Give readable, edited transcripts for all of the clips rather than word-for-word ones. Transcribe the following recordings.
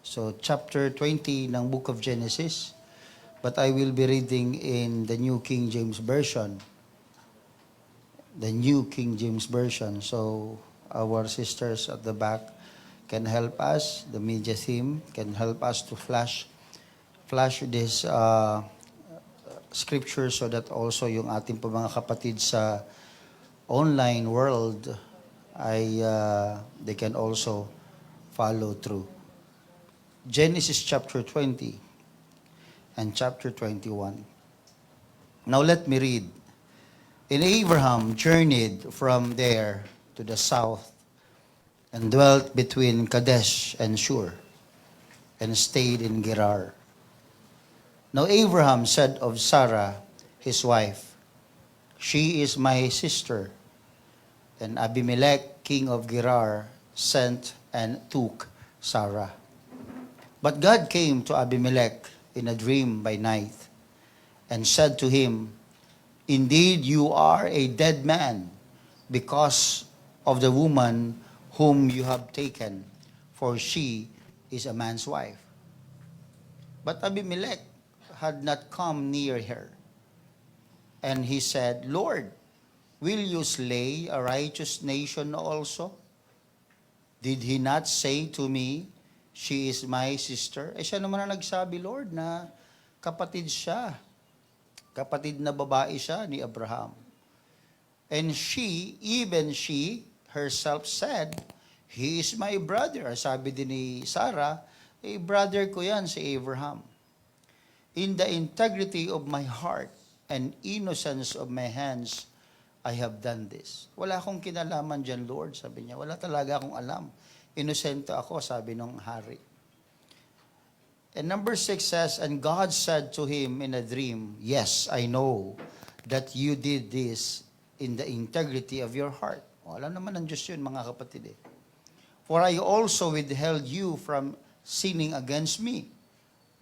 So, chapter 20 ng Book of Genesis. But I will be reading in the New King James Version. The New King James Version. So, our sisters at the back can help us. The media team can help us to flash this scripture so that also yung ating po mga kapatid sa online world ay they can also follow through. Genesis chapter 20 and chapter 21. Now let me read. And Abraham journeyed from there to the south and dwelt between Kadesh and Shur and stayed in Gerar. Now Abraham said of Sarah, his wife, "She is my sister." And Abimelech, king of Gerar, sent and took Sarah. But God came to Abimelech in a dream by night and said to him, "Indeed, you are a dead man because of the woman whom you have taken, for she is a man's wife." But Abimelech had not come near her. And he said, "Lord, will you slay a righteous nation also? Did he not say to me, 'She is my sister'?" Siya naman ang nagsabi, Lord, na kapatid siya. Kapatid na babae siya ni Abraham. And she, even she, herself said, "He is my brother." Sabi din ni Sarah, brother ko yan si Abraham. "In the integrity of my heart and innocence of my hands, I have done this." Wala akong kinalaman dyan, Lord, sabi niya. Wala talaga akong alam. Inosente ako, sabi ng hari. And number 6 says, "And God said to him in a dream, 'Yes, I know that you did this in the integrity of your heart.'" Alam naman ng Diyos yun, mga kapatid. "For I also withheld you from sinning against me.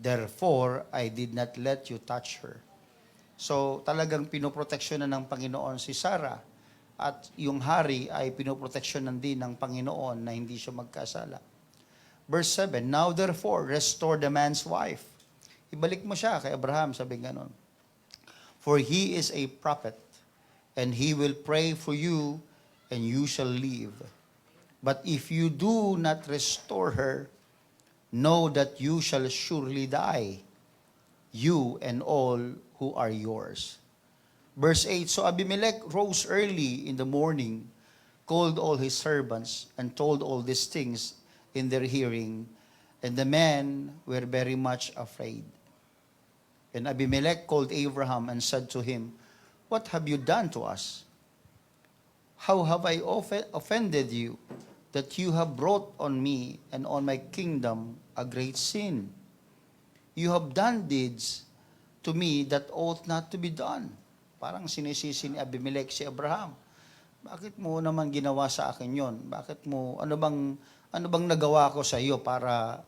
Therefore, I did not let you touch her." So, talagang pinoproteksyonan ng Panginoon si Sarah. At yung hari ay pinoproteksyonan din ng Panginoon na hindi siya magkasala. Verse 7, "Now therefore, restore the man's wife." Ibalik mo siya kay Abraham, sabi ganon. "For he is a prophet, and he will pray for you, and you shall live. But if you do not restore her, know that you shall surely die, you and all who are yours." Verse 8, "So Abimelech rose early in the morning, called all his servants, and told all these things in their hearing, and the men were very much afraid. And Abimelech called Abraham and said to him, 'What have you done to us? How have I offended you, that you have brought on me and on my kingdom a great sin? You have done deeds to me that ought not to be done.'" Parang sinisisi ni Abimelech si Abraham. "Bakit mo naman ginawa sa akin yon? Ano bang nagawa ko sa iyo para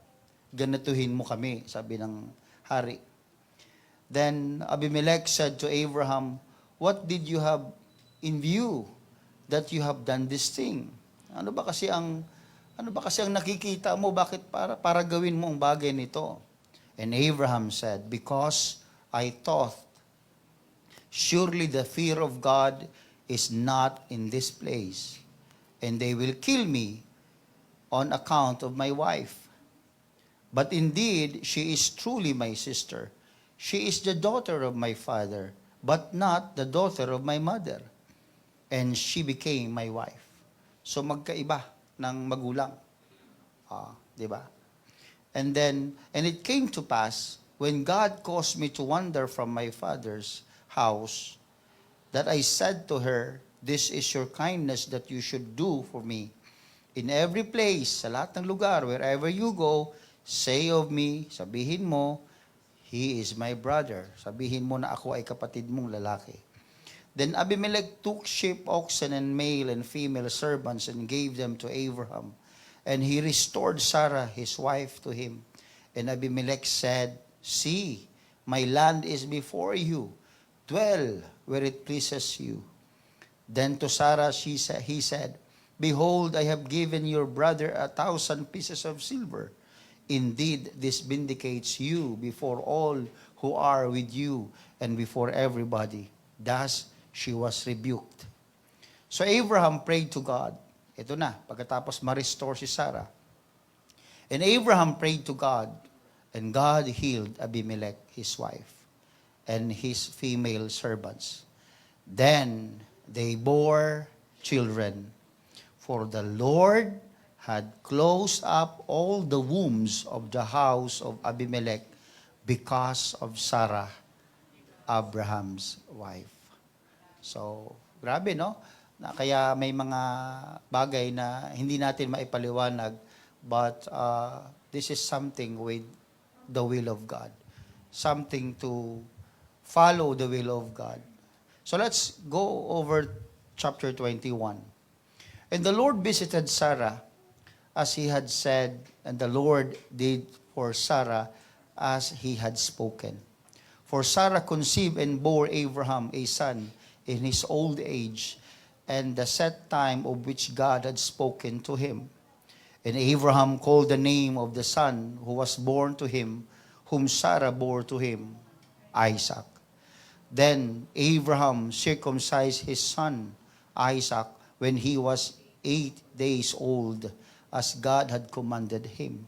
ganituhin mo kami?" Sabi ng hari. Then Abimelech said to Abraham, "What did you have in view that you have done this thing?" Ano ba kasi ang nakikita mo? Bakit para gawin mo ang bagay nito? And Abraham said, "Because I thought, surely the fear of God is not in this place, and they will kill me on account of my wife. But indeed, she is truly my sister. She is the daughter of my father, but not the daughter of my mother. And she became my wife." So magkaiba ng magulang. Di ba? And it came to pass, when God caused me to wander from my father's house, that I said to her, "This is your kindness that you should do for me. In every place," sa lahat ng lugar, "wherever you go, say of me," sabihin mo, "He is my brother." Sabihin mo na ako ay kapatid mong lalaki. Then Abimelech took sheep, oxen, and male and female servants, and gave them to Abraham. And he restored Sarah, his wife, to him. And Abimelech said, "See, my land is before you. Dwell where it pleases you." Then to Sarah he said, "Behold, I have given your brother 1,000 pieces of silver. Indeed, this vindicates you before all who are with you and before everybody. Thus, she was rebuked. So Abraham prayed to God. Ito na, pagkatapos ma-restore si Sarah. And Abraham prayed to God, and God healed Abimelech, his wife, and his female servants. Then they bore children, for the Lord had closed up all the wombs of the house of Abimelech because of Sarah, Abraham's wife. So, grabe, no? Na kaya may mga bagay na hindi natin maipaliwanag, but this is something with the will of God. Something to follow the will of God. So let's go over chapter 21. And the Lord visited Sarah as he had said, and the Lord did for Sarah as he had spoken. For Sarah conceived and bore Abraham a son in his old age, and the set time of which God had spoken to him. And Abraham called the name of the son who was born to him, whom Sarah bore to him, Isaac. Then Abraham circumcised his son Isaac when he was 8 days old, as God had commanded him.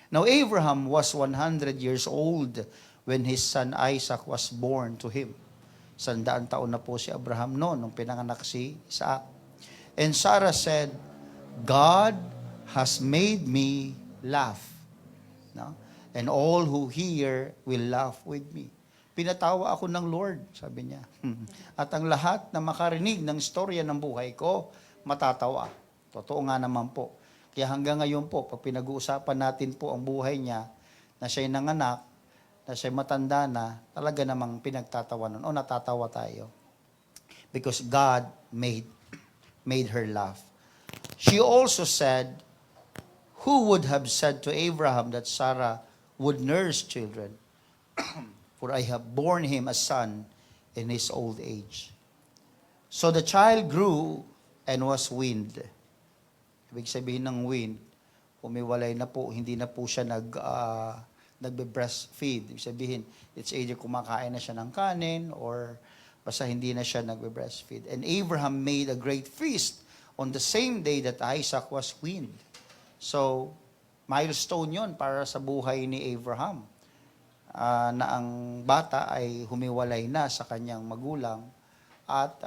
Now Abraham was 100 years old when his son Isaac was born to him. 100 taon na po si Abraham noon nung pinanganak si Isaac. And Sarah said, God has made me laugh. No? And all who hear will laugh with me. Pinatawa ako ng Lord, sabi niya. At ang lahat na makarinig ng istorya ng buhay ko, matatawa. Totoo nga naman po. Kaya hanggang ngayon po, pag pinag-uusapan natin po ang buhay niya, na siya'y nanganak, na siya'y matanda na, talaga namang pinagtatawanan o natatawa tayo. Because God made her laugh. She also said, who would have said to Abraham that Sarah would nurse children? For I have borne him a son in his old age. So the child grew and was weaned. Ibig sabihin ng weaned, umiwalay na po, hindi na po siya nagbe-breastfeed. Ibig sabihin, it's either kumakain na siya ng kanin or basta hindi na siya nagbe-breastfeed. And Abraham made a great feast on the same day that Isaac was weaned. So, milestone yon para sa buhay ni Abraham. Na ang bata ay humiwalay na sa kanyang magulang at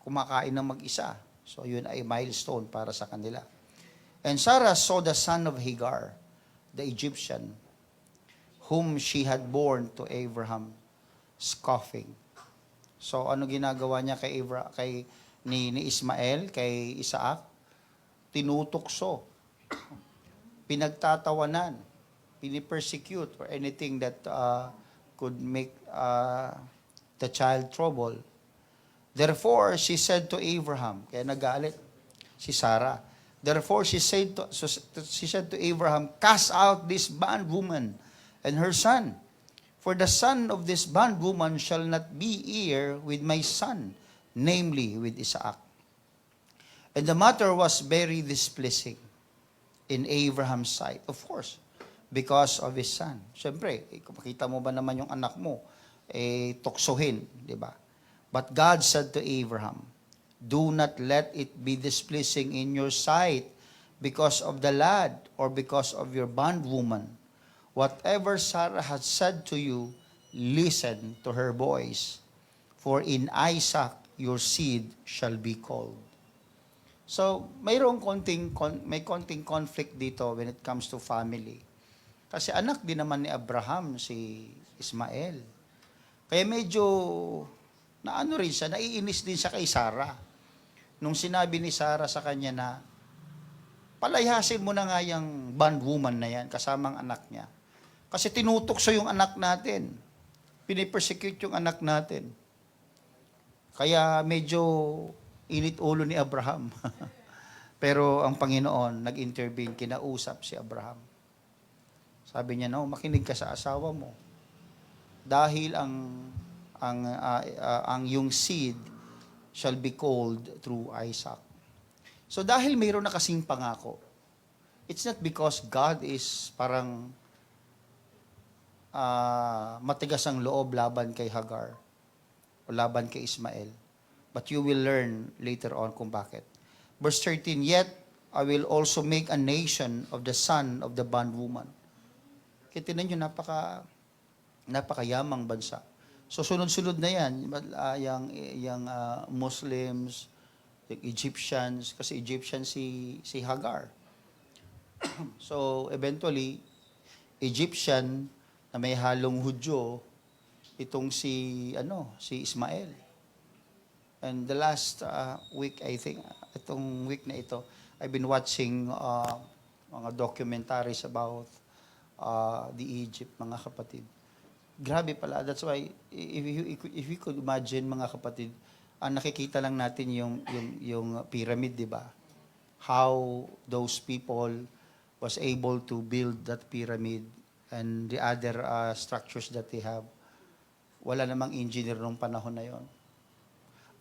kumakain ng mag-isa. So, yun ay milestone para sa kanila. And Sarah saw the son of Hagar, the Egyptian, whom she had born to Abraham, scoffing. So, ano ginagawa niya ni Ismael, kay Isaac? Tinutukso, pinagtatawanan, pinipersecute, or anything that could make the child trouble. Therefore, she said to Abraham, kaya nagalit si Sarah. Therefore, she said to Abraham, cast out this bondwoman and her son, for the son of this bondwoman shall not be heir with my son, namely with Isaac. And the matter was very displeasing in Abraham's sight, of course, because of his son. Siyempre, kung makita mo ba naman yung anak mo, tuksohin, di ba? But God said to Abraham, do not let it be displeasing in your sight because of the lad or because of your bondwoman. Whatever Sarah has said to you, listen to her voice. For in Isaac your seed shall be called. So, may konting conflict dito when it comes to family. Kasi anak din naman ni Abraham si Ismael. Kaya medyo rin siya, naiinis din siya kay Sarah. Nung sinabi ni Sarah sa kanya na, palayasin mo na nga yung bondwoman na yan, kasamang anak niya. Kasi tinutokso yung anak natin. Pinipersecute yung anak natin. Kaya medyo init ulo ni Abraham. Pero ang Panginoon nag-intervene, kinausap si Abraham. Sabi niya, no, makinig ka sa asawa mo. Dahil ang yung seed shall be called through Isaac. So dahil mayroon na kasing pangako, it's not because God is parang matigas ang loob laban kay Hagar o laban kay Ismael. But you will learn later on kung bakit. Verse 13, yet I will also make a nation of the son of the bondwoman. Kaya tinan nyo, napakayamang bansa. So sunod-sunod na yan, yung Muslims, yung Egyptians, kasi Egyptian si Hagar. So eventually, Egyptian na may halong Hudyo, itong si Ismael. And the last week, I think, itong week na ito, I've been watching mga documentaries about the Egypt, mga kapatid. Grabe pala. That's why, if you could imagine, mga kapatid, nakikita lang natin yung pyramid, di ba? How those people was able to build that pyramid and the other structures that they have. Wala namang engineer nung panahon na yon.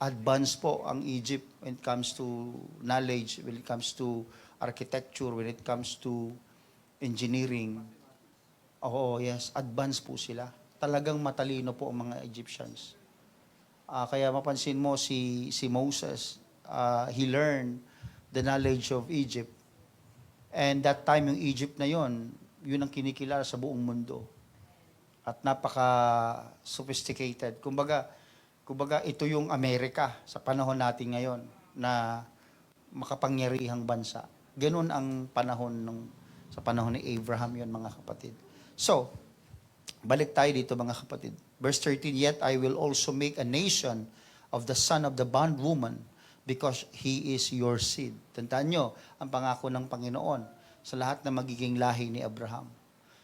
Advanced po ang Egypt when it comes to knowledge, when it comes to architecture, when it comes to engineering. Oo, yes, advanced po sila. Talagang matalino po ang mga Egyptians. Kaya mapansin mo si Moses, he learned the knowledge of Egypt. And that time yung Egypt na yon, yun ang kinikilala sa buong mundo. At napaka-sophisticated. Kumbaga, ito yung Amerika sa panahon natin ngayon na makapangyarihang bansa. Ganun ang panahon sa panahon ni Abraham yun, mga kapatid. So, balik tayo dito, mga kapatid. Verse 13, yet I will also make a nation of the son of the bondwoman because he is your seed. Tandaan nyo, ang pangako ng Panginoon sa lahat na magiging lahi ni Abraham.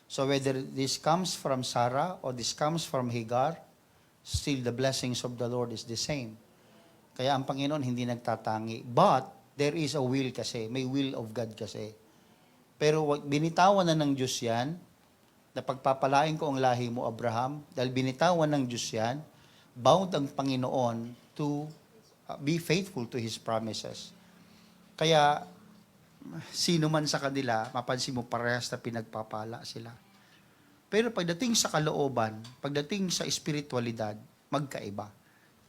So whether this comes from Sarah or this comes from Hagar, still the blessings of the Lord is the same. Kaya ang Panginoon hindi nagtatangi. But there is a will kasi, may will of God kasi. Pero binitawan na ng Diyos yan, na pagpapalain ko ang lahi mo, Abraham, dahil binitawan ng Diyos yan, bound ang Panginoon to be faithful to His promises. Kaya, sino man sa kanila, mapansin mo parehas na pinagpapala sila. Pero pagdating sa kalooban, pagdating sa espiritualidad, magkaiba.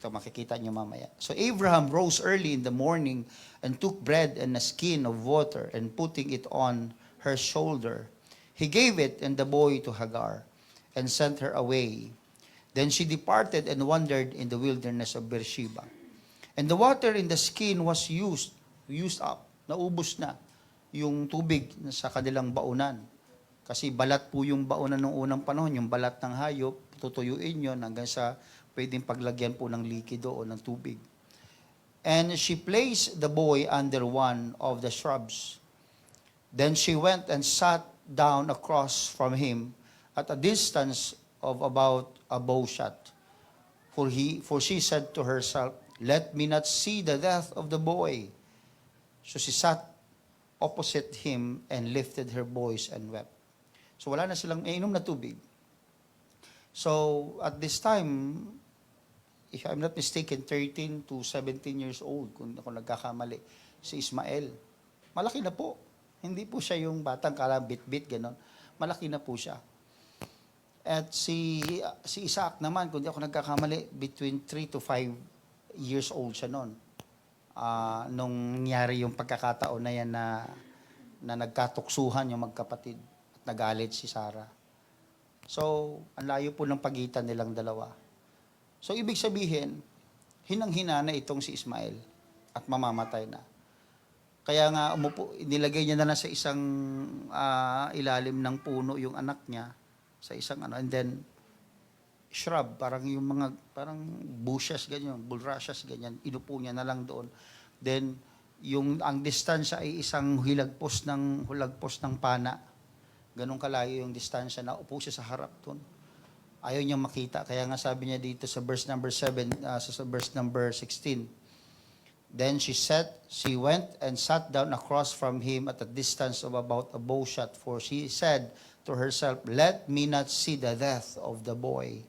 Ito makikita nyo mamaya. So Abraham rose early in the morning and took bread and a skin of water and putting it on her shoulder, he gave it and the boy to Hagar and sent her away. Then she departed and wandered in the wilderness of Beersheba. And the water in the skin was used up. Naubos na yung tubig sa kanilang baunan. Kasi balat po yung baunan ng unang panahon, yung balat ng hayop, tutuyuin yun hanggang sa pwedeng paglagyan po ng likido o ng tubig. And she placed the boy under one of the shrubs. Then she went and sat down across from him at a distance of about a bow shot. For she said to herself, let me not see the death of the boy. So she sat opposite him and lifted her voice and wept. So wala na silang inom na tubig. So at this time, if I'm not mistaken, 13 to 17 years old, kung ako nagkakamali, si Ismael. Malaki na po. Hindi po siya yung batang bit-bit, gano'n. Malaki na po siya. At si Isaac naman, kung di ako nagkakamali, between 3 to 5 years old siya noon. Nung nangyari yung pagkakataon na yan na nagkatuksuhan yung magkapatid at nagalit si Sarah. So, ang layo po ng pagitan nilang dalawa. So, ibig sabihin, hinang-hina na itong si Ismael at mamamatay na. Kaya nga, nilagay niya na lang sa isang ilalim ng puno yung anak niya, sa isang and then, shrub, parang yung mga, parang bushes, ganyan, bulrushes, ganyan, inupo niya na lang doon. Then, ang distansya ay isang hulagpos ng pana. Ganun kalayo yung distansya na upo siya sa harap doon. Ayaw niyang makita. Kaya nga sabi niya dito sa verse number 7, sa verse number 16, then she went and sat down across from him at a distance of about a bow shot, for she said to herself, let me not see the death of the boy.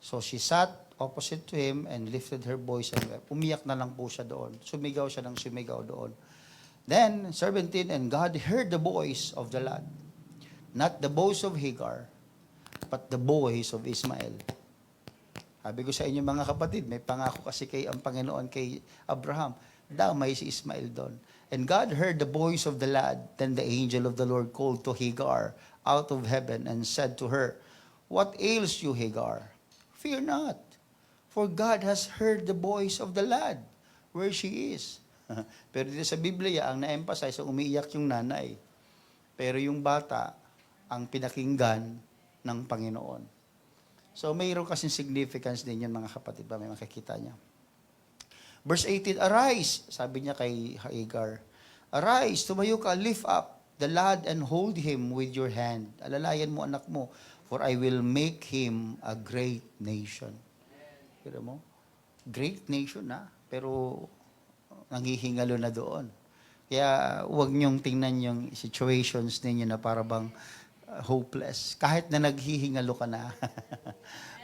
So she sat opposite to him and lifted her voice and wept. Umiyak na lang po siya doon. Sumigaw siya ng sumigaw doon. Then, 17, and God heard the voice of the lad, not the voice of Hagar, but the voice of Ismael. Sabi ko sa inyo mga kapatid, may pangako kasi ang Panginoon kay Abraham, damay si Ismael doon. And God heard the voice of the lad. Then the angel of the Lord called to Hagar out of heaven and said to her, "What ails you, Hagar? Fear not, for God has heard the voice of the lad, where she is." Pero dito sa Biblia, ang na-emphasize, umiiyak yung nanay. Pero yung bata, ang pinakinggan ng Panginoon. So, mayroon kasing significance din yun, mga kapatid ba? May makikita niya. Verse 18, arise, sabi niya kay Hagar, arise, tumayo ka, lift up the lad and hold him with your hand. Alalayan mo anak mo, for I will make him a great nation. Pero mo, great nation na, pero nanghihingalo na doon. Kaya huwag niyong tingnan yung situations ninyo na para bang hopeless. Kahit na naghihingalo ka na.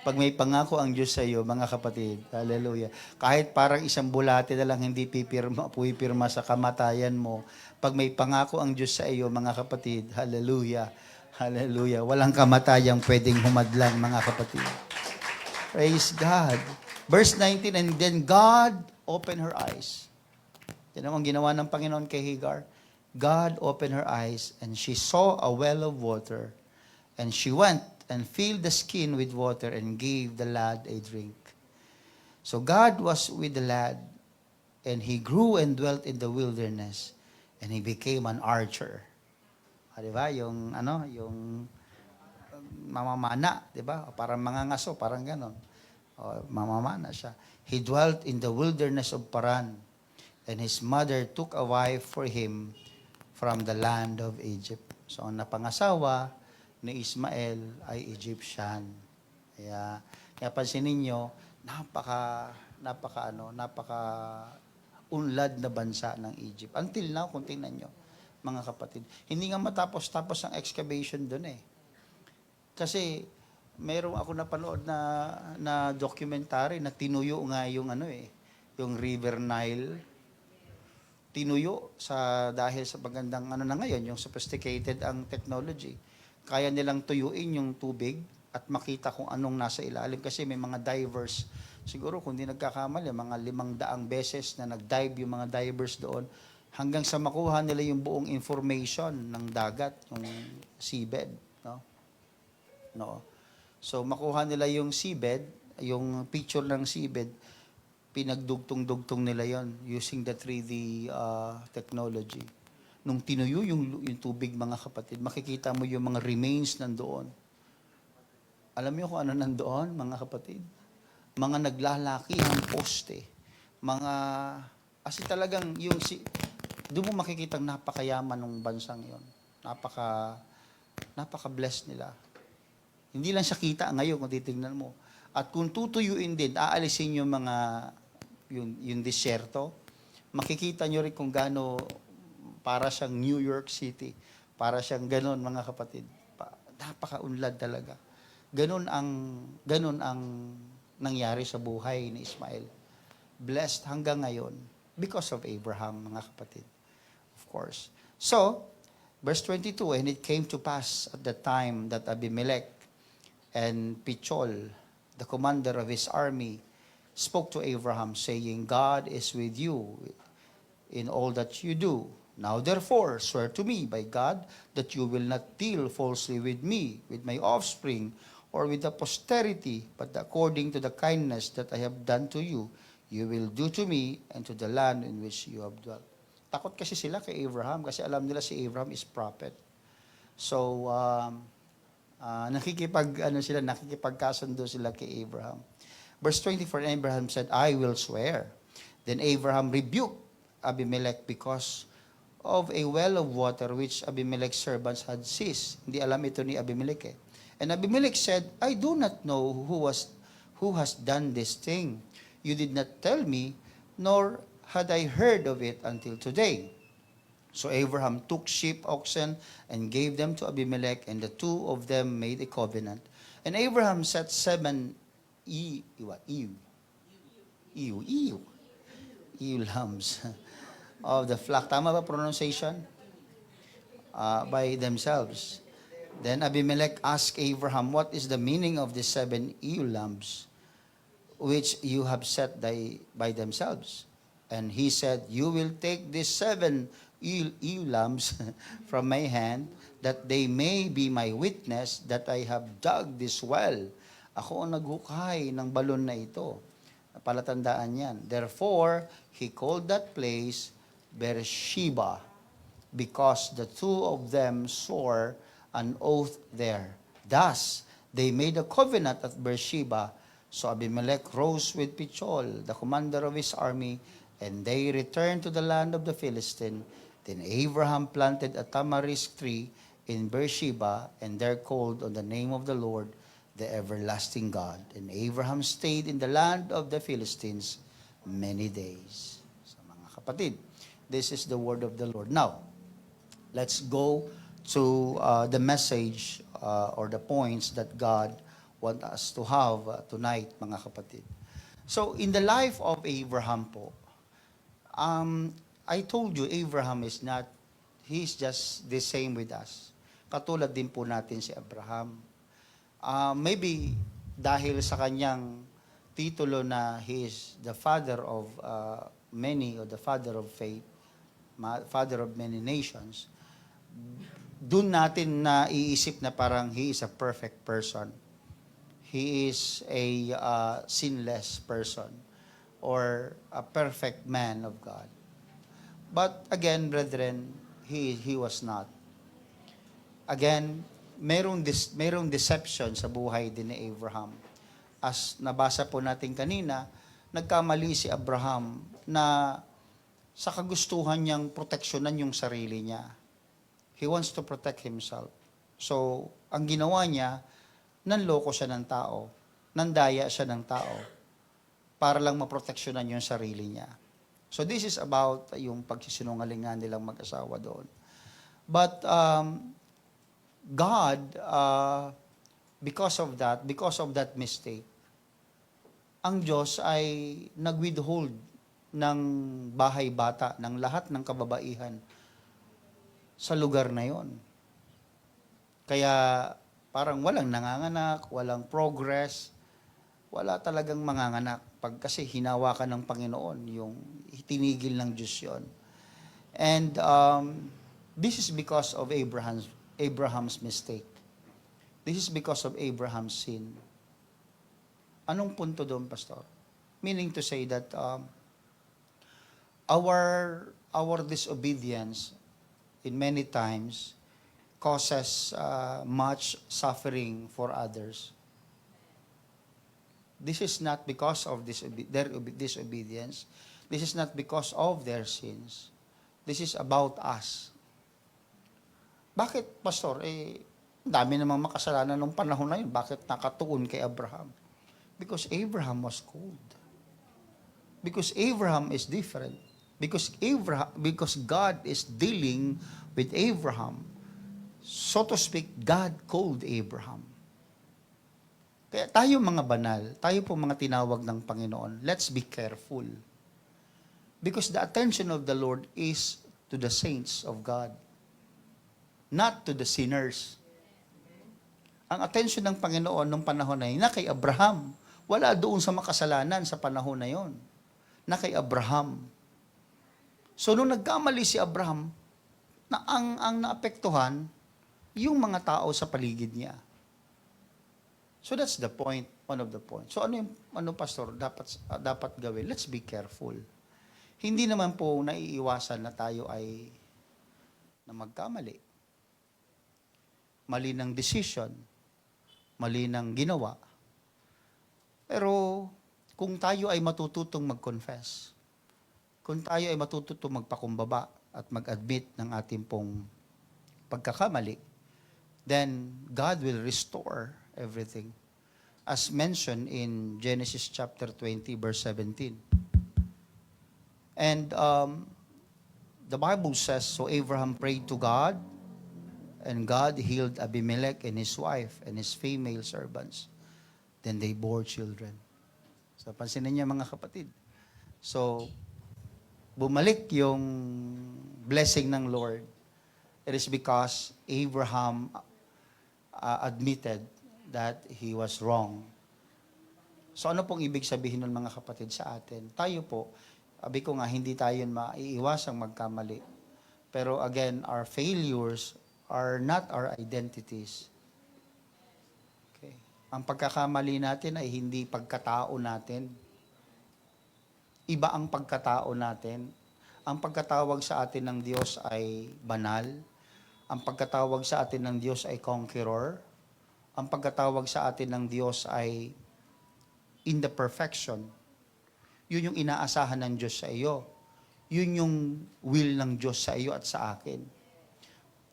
Pag may pangako ang Diyos sa iyo, mga kapatid, hallelujah. Kahit parang isang bulate na lang hindi pipirma sa kamatayan mo. Pag may pangako ang Diyos sa iyo, mga kapatid, hallelujah. Hallelujah. Walang kamatayang pwedeng humadlang, mga kapatid. Praise God. Verse 19, and then God opened her eyes. Yan ang ginawa ng Panginoon kay Hagar. God opened her eyes, and she saw a well of water, and she went and filled the skin with water and gave the lad a drink. So God was with the lad, and he grew and dwelt in the wilderness, and he became an archer. Diba? Yung mamamana, diba? Parang mga ngaso, parang ganon. Mamamana siya. He dwelt in the wilderness of Paran, and his mother took a wife for him from the land of Egypt. So, ang napangasawa ni Ismael ay Egyptian. Kaya pansinin nyo, napaka unlad na bansa ng Egypt. Until now, kung tingnan nyo, mga kapatid, hindi nga matapos-tapos ang excavation doon eh. Kasi, meron ako napanood na documentary na tinuyo nga yung yung River Nile. Tinuyo dahil sa magandang na ngayon, yung sophisticated ang technology. Kaya nilang tuyuin yung tubig at makita kung anong nasa ilalim kasi may mga divers. Siguro kung di nagkakamali, mga 500 beses na nag-dive yung mga divers doon hanggang sa makuha nila yung buong information ng dagat, yung seabed, no? So makuha nila yung seabed, yung picture ng seabed, pinagdugtong-dugtong nila yon using the 3D technology. Nung tinuyo yung tubig, mga kapatid, makikita mo yung mga remains nandoon. Alam niyo kung ano nandoon, mga kapatid? Mga naglalakihang poste. Kasi talagang doon mo makikitang napakayaman ng bansang yon. Napaka-blessed nila. Hindi lang siya kita ngayon kung titingnan mo. At kung tutuyuin din, aalisin yung yung disyerto, makikita nyo rin kung gaano para siyang New York City. Para siyang ganon, mga kapatid. Napaka-unlad talaga. Ganon ang nangyari sa buhay ni Ismael. Blessed hanggang ngayon because of Abraham, mga kapatid. Of course. So, verse 22, and it came to pass at the time that Abimelech and Pichol, the commander of his army, spoke to Abraham, saying, God is with you in all that you do. Now therefore, swear to me by God that you will not deal falsely with me, with my offspring, or with the posterity, but according to the kindness that I have done to you, you will do to me and to the land in which you have dwelt. Takot kasi sila kay Abraham kasi alam nila si Abraham is prophet. So, nakikipagkasundo sila kay Abraham. Verse 24, Abraham said, I will swear. Then Abraham rebuked Abimelech because of a well of water which Abimelech's servants had seized. Hindi alam ito ni Abimelech eh. And Abimelech said, I do not know who has done this thing. You did not tell me, nor had I heard of it until today. So Abraham took sheep, oxen, and gave them to Abimelech, and the two of them made a covenant. And Abraham set 7 ewe lambs of the flock. Tama ba pronunciation? By themselves. Then Abimelech asked Abraham, what is the meaning of the 7 ewe lambs which you have set by themselves? And he said, you will take these 7 ewe lambs from my hand, that they may be my witness that I have dug this well. Ako ang naghukay ng balon na ito. Palatandaan yan. Therefore, he called that place Beersheba, because the two of them swore an oath there. Thus, they made a covenant at Beersheba. So Abimelech rose with Pichol, the commander of his army, and they returned to the land of the Philistine. Then Abraham planted a tamarisk tree in Beersheba, and there called on the name of the Lord, the everlasting God. And Abraham stayed in the land of the Philistines many days. So mga kapatid, this is the word of the Lord. Now, let's go to the message or the points that God wants us to have tonight, mga kapatid. So, in the life of Abraham po, I told you, Abraham is not, he's just the same with us. Katulad din po natin si Abraham. Maybe dahil sa kanyang titulo na he is the father of many, or the father of faith, father of many nations, dun natin na iisip na parang he is a perfect person. He is a sinless person, or a perfect man of God. But again, brethren, he was not. Again, merong deception sa buhay din ni Abraham. As nabasa po natin kanina, nagkamali si Abraham na sa kagustuhan niyang proteksyonan yung sarili niya. He wants to protect himself. So, ang ginawa niya, nanloko siya ng tao, nandaya siya ng tao, para lang maproteksyonan yung sarili niya. So, this is about yung pagsisinungalingan nilang mag-asawa doon. But, God, because of that mistake, ang Diyos ay nag-withhold ng bahay bata, ng lahat ng kababaihan sa lugar na yon. Kaya parang walang nanganganak, walang progress, wala talagang manganganak. Pag kasi hinawakan ng Panginoon, yung tinigil ng Diyos yon. And this is because of Abraham's mistake. This is because of Abraham's sin. Anong punto doon, Pastor? Meaning to say that our disobedience in many times causes much suffering for others. This is not because of their disobedience. This is not because of their sins. This is about us. Bakit, Pastor? Dami namang makasalanan nung panahon na yun. Bakit nakatuon kay Abraham? Because Abraham was cold. Because Abraham is different. Because God is dealing with Abraham. So to speak, God called Abraham. Kaya tayo mga banal, tayo po mga tinawag ng Panginoon, let's be careful. Because the attention of the Lord is to the saints of God, not to the sinners. Ang attention ng Panginoon nung panahon na yun, na kay Abraham, wala doon sa makasalanan sa panahon na yun, na kay Abraham. So nung nagkamali si Abraham, na ang naapektuhan, yung mga tao sa paligid niya. So that's the point, one of the points. So ano pastor, dapat gawin? Let's be careful. Hindi naman po naiiwasan na tayo ay na magkamali. Mali ng decision, mali ng ginawa. Pero kung tayo ay matututong mag-confess, kung tayo ay matututong magpakumbaba at mag-admit ng ating pong pagkakamali, then God will restore everything. As mentioned in Genesis chapter 20, verse 17. And the Bible says, so Abraham prayed to God, and God healed Abimelech and his wife and his female servants. Then they bore children. So pansinin niyo mga kapatid. So, bumalik yung blessing ng Lord, it is because Abraham admitted that he was wrong. So ano pong ibig sabihin ng mga kapatid sa atin? Tayo po, sabi ko nga, hindi tayo maiiwasang magkamali. Pero again, our failures are not our identities. Okay. Ang pagkakamali natin ay hindi pagkatao natin. Iba ang pagkatao natin. Ang pagkatawag sa atin ng Diyos ay banal. Ang pagkatawag sa atin ng Diyos ay conqueror. Ang pagkatawag sa atin ng Diyos ay in the perfection. Yun yung inaasahan ng Diyos sa iyo. Yun yung will ng Diyos sa iyo at sa akin.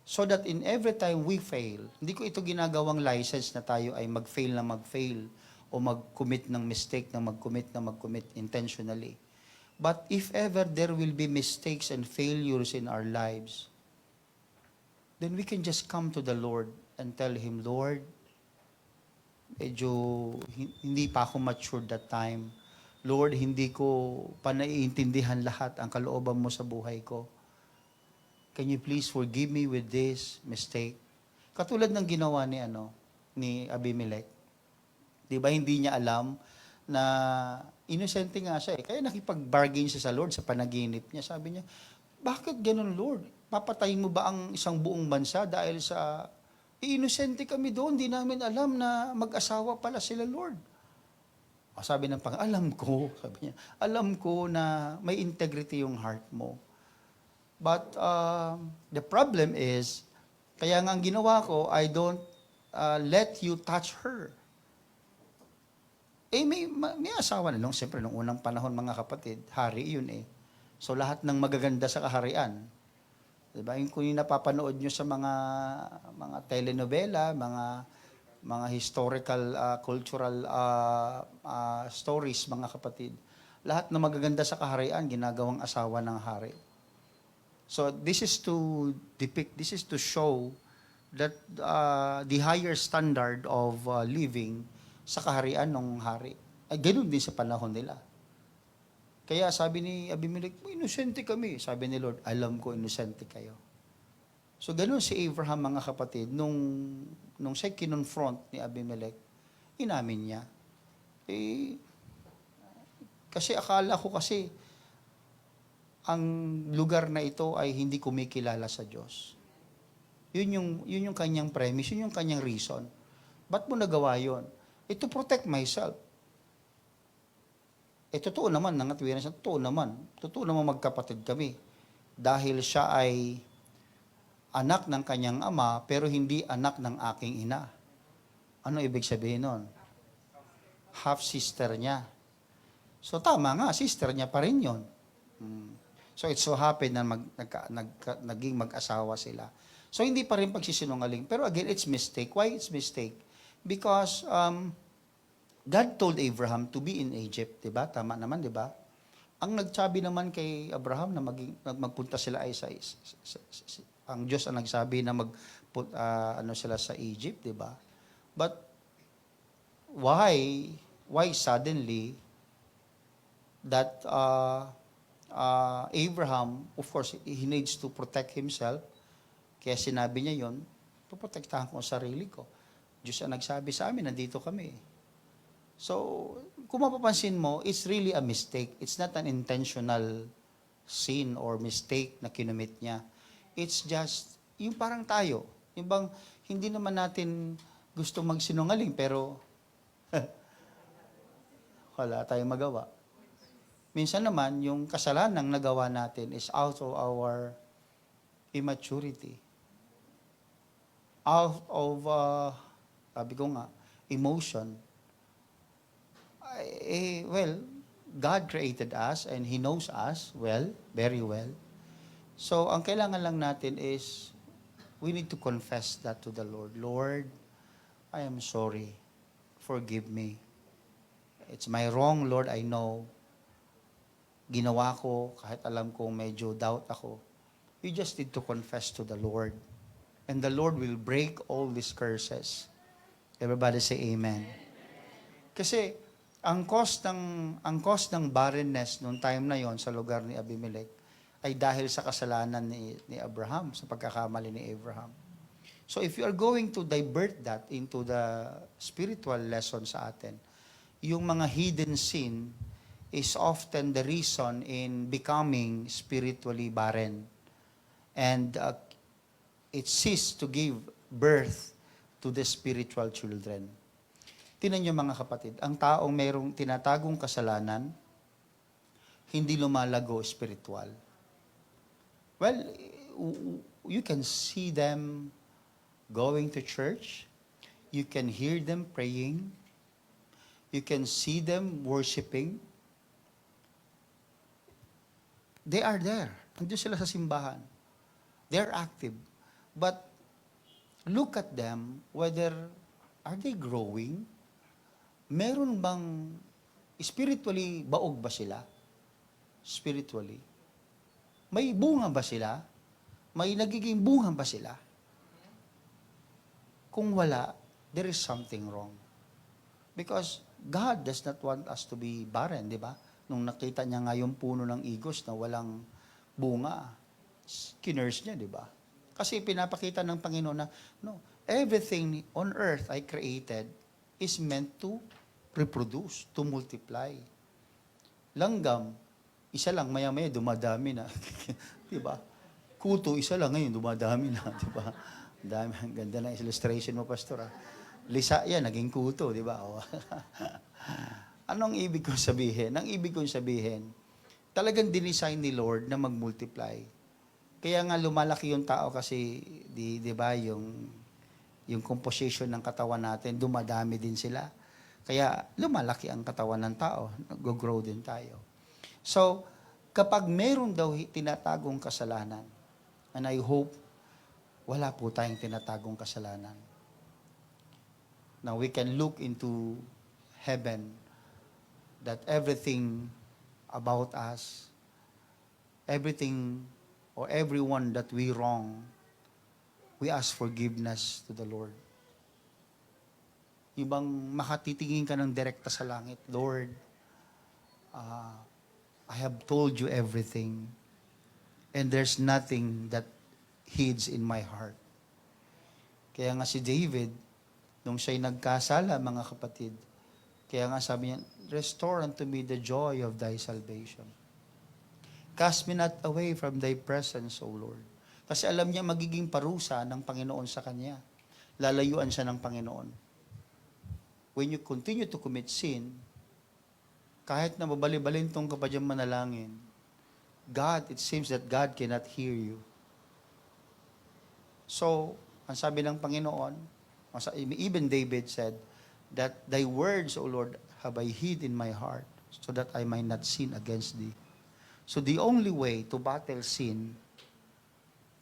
So that in every time we fail, hindi ko ito ginagawang license na tayo ay mag-fail na mag-fail o mag-commit ng mistake na mag-commit intentionally. But if ever there will be mistakes and failures in our lives, then we can just come to the Lord and tell Him, Lord, medyo hindi pa ako matured that time. Lord, hindi ko pa naiintindihan lahat ang kalooban mo sa buhay ko. Can you please forgive me with this mistake? Katulad ng ginawa ni Abimelech. 'Di ba hindi niya alam na inosente nga siya eh. Kaya nakipag-bargain siya sa Lord sa panaginip niya. Sabi niya, bakit ganun Lord? Papatayin mo ba ang isang buong bansa dahil sa inosente kami doon, di namin alam na mag-asawa pala sila, Lord. Sabi ng Panginoon, sabi niya, alam ko na may integrity yung heart mo. But the problem is, kaya nga ang ginawa ko, I don't let you touch her. May asawa na nung, siyempre, nung unang panahon, mga kapatid, hari yun eh. So lahat ng magaganda sa kaharian, diba? Kung yung napapanood nyo sa mga telenovela, mga historical, cultural stories, mga kapatid, lahat ng magaganda sa kaharian, ginagawang asawa ng hari. So this is to depict, this is to show that the higher standard of living sa kaharian ng hari. Ay, ganun din sa panahon nila. Kaya sabi ni Abimelech, inosente kami. Sabi ni Lord, alam ko inosente kayo. So ganun si Abraham, mga kapatid, nung siya kinonfront ni Abimelech, inamin niya. Kasi akala ko kasi, ang lugar na ito ay hindi kumikilala sa Diyos. Yun yung kanyang premise, yun yung kanyang reason. Ba't mo nagawa yun? To protect myself. Totoo naman, nangatwiran siya, totoo naman magkapatid kami. Dahil siya ay anak ng kanyang ama, pero hindi anak ng aking ina. Ano ibig sabihin nun? Half-sister niya. So tama nga, sister niya pa rin yun. So it so happened na naging mag-asawa sila. So hindi pa rin pagsisinungaling. Pero again, it's mistake. Why it's mistake? Because God told Abraham to be in Egypt, 'di ba? Tama naman, 'di ba? Ang nagsabi naman kay Abraham na magpunta sila ay ang Diyos ang nagsabi na sila sa Egypt, 'di ba? But why suddenly that Abraham, of course, he needs to protect himself. Kaya sinabi niya 'yon, poprotektahan ko ang sarili ko. Diyos ang nagsabi sa amin, nandito kami. So, kung mapapansin mo, it's really a mistake. It's not an intentional sin or mistake na kinumit niya. It's just, yung parang tayo. Yung bang, hindi naman natin gusto magsinungaling, pero wala tayong magawa. Minsan naman, yung kasalanang nagawa natin is out of our immaturity. Out of sabi ko nga, emotion. Well, God created us and He knows us well, very well. So, ang kailangan lang natin is, we need to confess that to the Lord. Lord, I am sorry. Forgive me. It's my wrong, Lord, I know. Ginawa ko, kahit alam kong medyo doubt ako. You just need to confess to the Lord. And the Lord will break all these curses. Everybody say amen. Kasi, ang cause ng barrenness noong time na yon sa lugar ni Abimelech ay dahil sa kasalanan ni Abraham, sa pagkakamali ni Abraham. So if you are going to divert that into the spiritual lesson sa atin, yung mga hidden sin is often the reason in becoming spiritually barren. And it ceased to give birth to the spiritual children. Tingnan niyo mga kapatid, ang taong mayroong tinatagong kasalanan, hindi lumalago spiritual. Well, you can see them going to church, you can hear them praying, you can see them worshiping. They are there. Nandiyo sila sa simbahan. They're active. But look at them, whether are they growing? Meron bang spiritually baog ba sila? Spiritually. May bunga ba sila? May nagiging bunga ba sila? Kung wala, there is something wrong. Because God does not want us to be barren, di ba? Nung nakita niya nga yung puno ng igos na walang bunga, kinurse niya, di ba? Kasi pinapakita ng Panginoon na, no, everything on earth I created is meant to reproduce, to multiply. Langgam, isa lang, maya-maya dumadami na. Di ba? Kuto, isa lang ngayon, dumadami na. Di ba? Dami, ang ganda ng illustration mo, Pastor. Lisa yan, naging kuto, di ba? Anong ibig kong sabihin? Ang ibig kong sabihin, talagang dinisign ni Lord na mag-multiply. Kaya nga lumalaki yung tao kasi, di ba, yung composition ng katawan natin, dumadami din sila. Kaya lumalaki ang katawan ng tao, nag-grow din tayo. So, kapag meron daw tinatagong kasalanan, and I hope wala po tayong tinatagong kasalanan. Now, we can look into heaven that everything about us, everything or everyone that we wrong, we ask forgiveness to the Lord. Ibang makatitingin ka ng direkta sa langit, Lord, I have told you everything, and there's nothing that hides in my heart. Kaya nga si David, nung siya'y nagkasala, mga kapatid, kaya nga sabi niya, restore unto me the joy of thy salvation. Cast me not away from thy presence, O Lord. Kasi alam niya magiging parusa ng Panginoon sa kanya. Lalayuan siya ng Panginoon. When you continue to commit sin, kahit na mabali-balintong ka pa dyan manalangin, it seems that God cannot hear you. So, ang sabi ng Panginoon, even David said, that thy words, O Lord, have I hid in my heart, so that I might not sin against thee. So the only way to battle sin,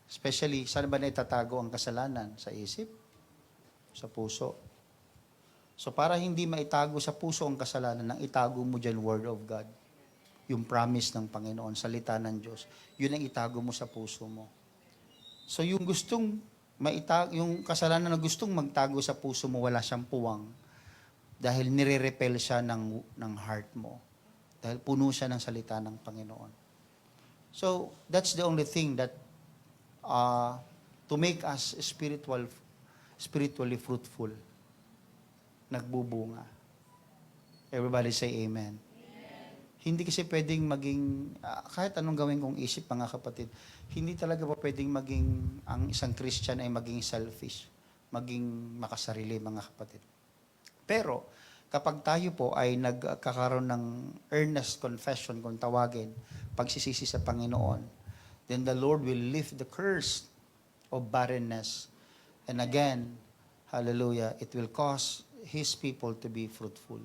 especially, saan ba na itatago ang kasalanan? Sa isip? Sa puso? So para hindi maitago sa puso ang kasalanan, nang itago mo dyan word of God. Yung promise ng Panginoon, salita ng Diyos, yun ang itago mo sa puso mo. So yung yung kasalanan na gustong magtago sa puso mo, wala siyang puwang. Dahil nire-repel siya ng heart mo. Dahil puno siya ng salita ng Panginoon. So, that's the only thing that to make us spiritually fruitful. Nagbubunga. Everybody say amen. Hindi kasi pwedeng maging, kahit anong gawin kong isip, mga kapatid, hindi talaga pa pwedeng maging, ang isang Christian ay maging selfish, maging makasarili, mga kapatid. Pero, kapag tayo po ay nagkakaroon ng earnest confession, kung tawagin, pagsisisi sa Panginoon, then the Lord will lift the curse of barrenness. And again, hallelujah, it will cause His people to be fruitful.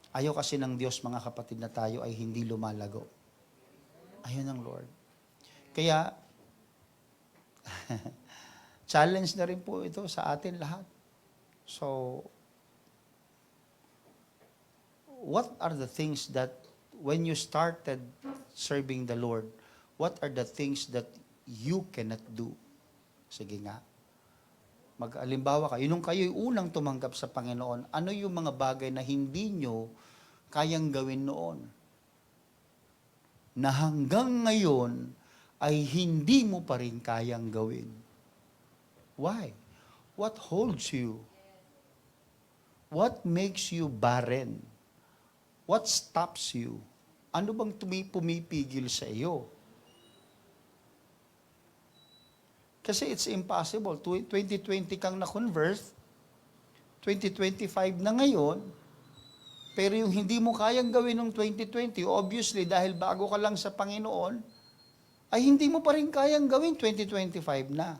Ayaw kasi ng Diyos, mga kapatid, na tayo ay hindi lumalago. Ayaw ng Lord. Kaya, challenge na rin po ito sa atin lahat. So, what are the things that when you started serving the Lord, what are the things that you cannot do? Sige nga. Mag-alimbawa kayo, nung kayo'y unang tumanggap sa Panginoon, ano yung mga bagay na hindi nyo kayang gawin noon, na hanggang ngayon ay hindi mo pa rin kayang gawin. Why? What holds you? What makes you barren? What stops you? Ano bang pumipigil sa iyo? Kasi it's impossible. 2020 kang na-convert, 2025 na ngayon, pero yung hindi mo kayang gawin ng 2020, obviously, dahil bago ka lang sa Panginoon, ay hindi mo pa rin kayang gawin 2025 na.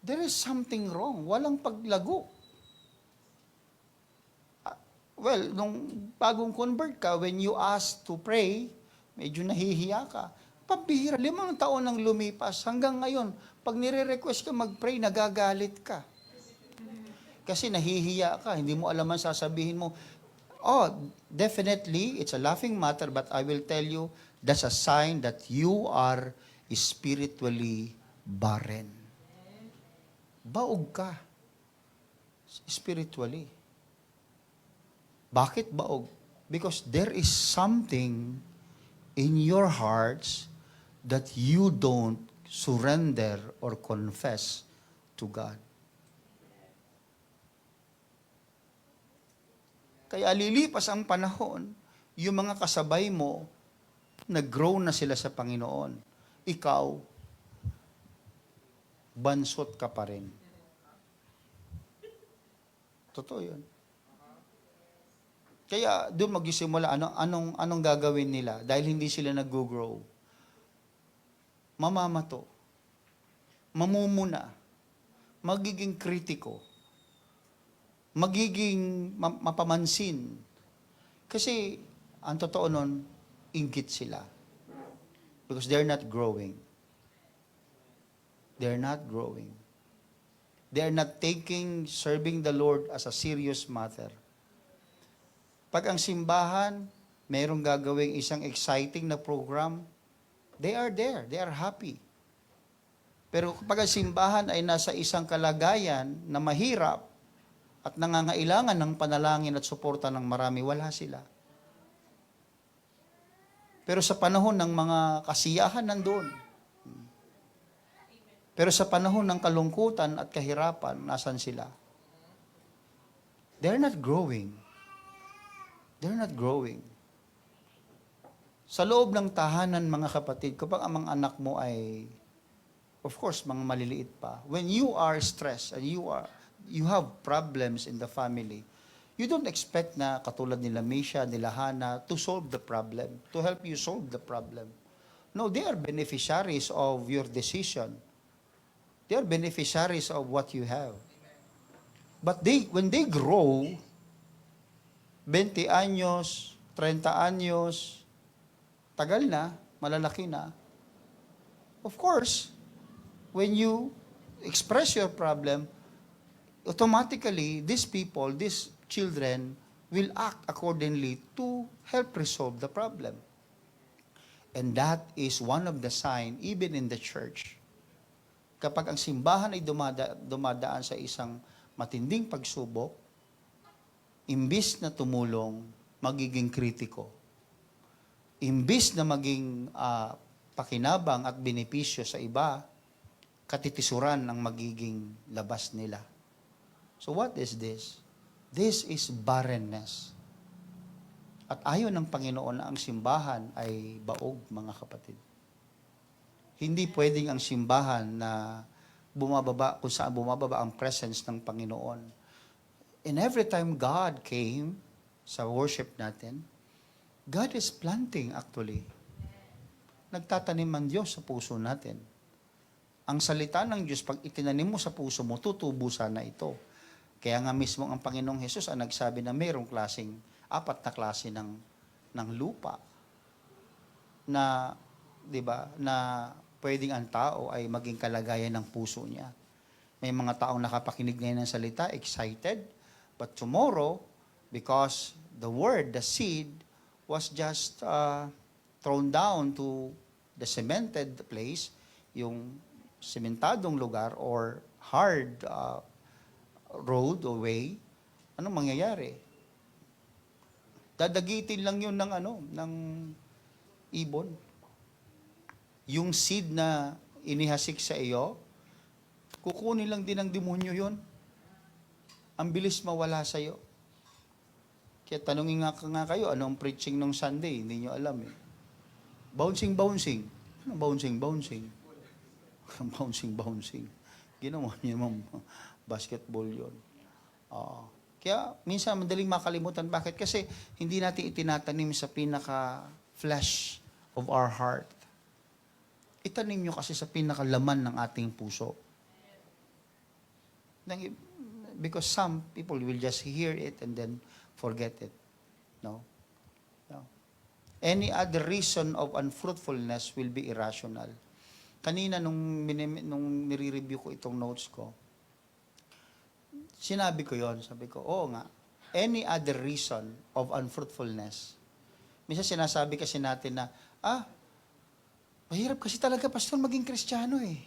There is something wrong. Walang paglago. Well, nung bagong convert ka, when you ask to pray, medyo nahihiya ka. Pabihira, 5 taon nang lumipas. Hanggang ngayon, pag nire-request ka mag-pray, nagagalit ka. Kasi nahihiya ka, hindi mo alam ang sasabihin mo. Oh, definitely, it's a laughing matter, but I will tell you, that's a sign that you are spiritually barren. Baog ka. Spiritually. Bakit baog? Because there is something in your hearts that you don't surrender or confess to God. Kaya lilipas ang panahon, yung mga kasabay mo, nag-grow na sila sa Panginoon. Ikaw, bansot ka pa rin. Totoo yun. Kaya doon magsisimula, anong gagawin nila? Dahil hindi sila nag-grow. Mamamato. Mamumuna. Magiging kritiko. Magiging mapamansin. Kasi, ang totoo nun, inggit sila. Because they're not growing. They're not growing. They're not taking serving the Lord as a serious matter. Pag ang simbahan, mayroong gagawing isang exciting na program, they are there, they are happy. Pero kapag ang simbahan ay nasa isang kalagayan na mahirap at nangangailangan ng panalangin at suporta ng marami, wala sila. Pero sa panahon ng mga kasiyahan nandoon. Pero sa panahon ng kalungkutan at kahirapan, nasan sila? They're not growing. They're not growing. Sa loob ng tahanan, mga kapatid, kapag ang mga anak mo ay, of course, mga maliliit pa, when you are stressed and you have problems in the family, you don't expect na katulad nila Misha, nila Hana, to solve the problem, to help you solve the problem. No, they are beneficiaries of your decision. They are beneficiaries of what you have. But when they grow, 20 anyos, 30 anyos, tagal na, malalaki na. Of course, when you express your problem, automatically, these people, these children, will act accordingly to help resolve the problem. And that is one of the signs, even in the church. Kapag ang simbahan ay dumadaan sa isang matinding pagsubok, imbis na tumulong, magiging kritiko. Imbis na maging pakinabang at benepisyo sa iba, katitisuran ang magiging labas nila. So what is this? This is barrenness. At ayaw ng Panginoon na ang simbahan ay baog, mga kapatid. Hindi pwedeng ang simbahan na bumababa, kung saan bumababa ang presence ng Panginoon. And every time God came sa worship natin, God is planting actually. Nagtatanim ang Diyos sa puso natin. Ang salita ng Diyos, pag itinanim mo sa puso mo, tutubo sana ito. Kaya nga mismo ang Panginoong Hesus ang nagsabi na mayroong 4 na klase ng lupa na, 'di ba, na pwedeng ang tao ay maging kalagayan ng puso niya. May mga taong nakapakinig ngayon ng salita, excited, but tomorrow, because the word, the seed, was just thrown down to the cemented place, yung sementadong lugar or hard road or way, anong mangyayari? Dadagitin lang yun ng ng ibon. Yung seed na inihasik sa iyo, kukunin lang din ng demonyo yun. Ang bilis mawala sa iyo. Kaya tanungin nga kayo, ano ang preaching ng Sunday? Hindi nyo alam eh. Bouncing. Ano bouncing? Bouncing. Ginawa niyo naman basketball yun. Kaya minsan madaling makalimutan. Bakit? Kasi hindi natin itinatanim sa pinaka-flesh of our heart. Itanim nyo kasi sa pinakalaman ng ating puso. Because some people will just hear it and then forget it. No? Any other reason of unfruitfulness will be irrational. Kanina nung nire-review ko itong notes ko, sinabi ko yon, sabi ko, oo nga, any other reason of unfruitfulness. Minsan sinasabi kasi natin na, mahirap kasi talaga, pastor, maging Kristiyano eh.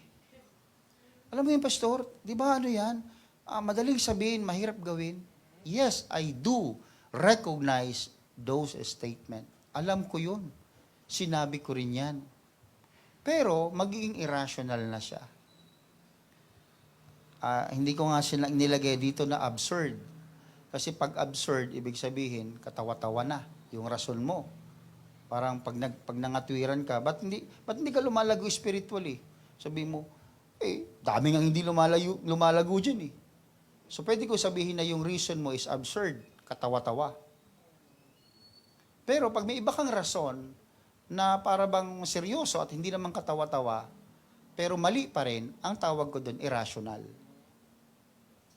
Alam mo yung pastor, di ba ano yan? Madaling sabihin, mahirap gawin. Yes, I do recognize those statements. Alam ko yun. Sinabi ko rin yan. Pero, magiging irrational na siya. Hindi ko nga nilagay dito na absurd. Kasi pag absurd, ibig sabihin, katawa-tawa na yung rason mo. Parang pag nangatwiran ka, ba't hindi ka lumalago spiritually? Sabi mo, dami nga hindi lumalago dyan eh. So pwede ko sabihin na yung reason mo is absurd, katawa-tawa. Pero pag may iba kang rason na para bang seryoso at hindi naman katawa-tawa, pero mali pa rin, ang tawag ko doon, irrational.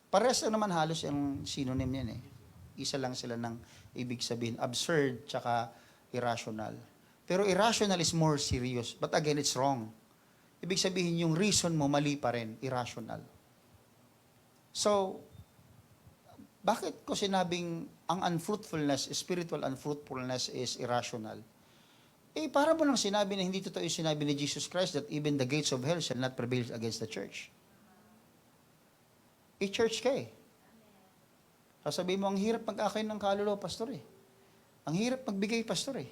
Parehas lang naman halos yung synonym yan eh. Isa lang sila ng ibig sabihin, absurd tsaka irrational. Pero irrational is more serious. But again, it's wrong. Ibig sabihin, yung reason mo mali pa rin, irrational. So, bakit ko sinabing ang unfruitfulness, spiritual unfruitfulness is irrational? Para mo lang sinabi na hindi totoo yung sinabi ni Jesus Christ that even the gates of hell shall not prevail against the church. Church ka eh. Sasabihin mo, ang hirap mag-akin ng kaluluwa, pastor eh. Ang hirap magbigay, pastor eh.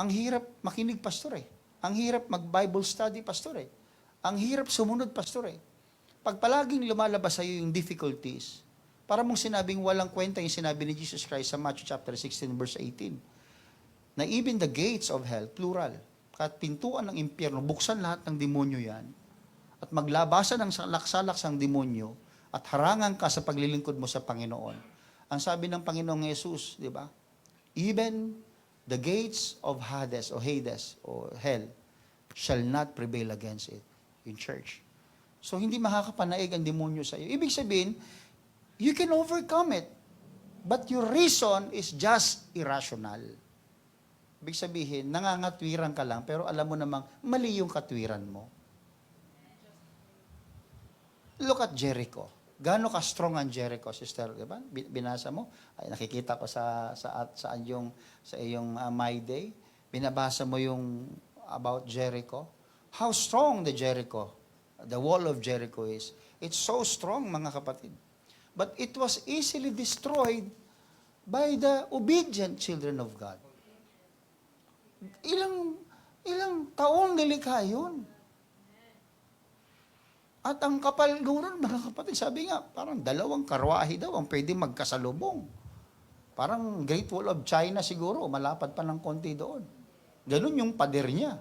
Ang hirap makinig, pastor eh. Ang hirap mag-Bible study, pastor eh. Ang hirap sumunod, pastor eh. Pag palaging lumalabas sa iyo yung difficulties, para mong sinabing walang kwenta yung sinabi ni Jesus Christ sa Matthew chapter 16, verse 18, na even the gates of hell, plural, kahit pintuan ng impyerno, buksan lahat ng demonyo yan, at maglabasan ng salak-salak sang demonyo, at harangan ka sa paglilingkod mo sa Panginoon. Ang sabi ng Panginoong Jesus, di ba? Even the gates of Hades o hell shall not prevail against it in church. So, hindi makakapanaig ang demonyo sa iyo. Ibig sabihin, you can overcome it. But your reason is just irrational. Ibig sabihin, nangangatwiran ka lang, pero alam mo namang mali yung katwiran mo. Look at Jericho. Gaano ka strong ang Jericho, sister, di ba? Binasa mo? Ay, nakikita ko sa iyong My Day. Binabasa mo yung about Jericho. How strong the wall of Jericho is. It's so strong, mga kapatid. But it was easily destroyed by the obedient children of God. Ilang taong nilikha yun. At ang kapal doon, mga kapatid, sabi nga, parang 2 karwahe daw ang pwede magkasalubong. Parang Great Wall of China siguro, malapad pa ng konti doon. Ganun yung pader niya.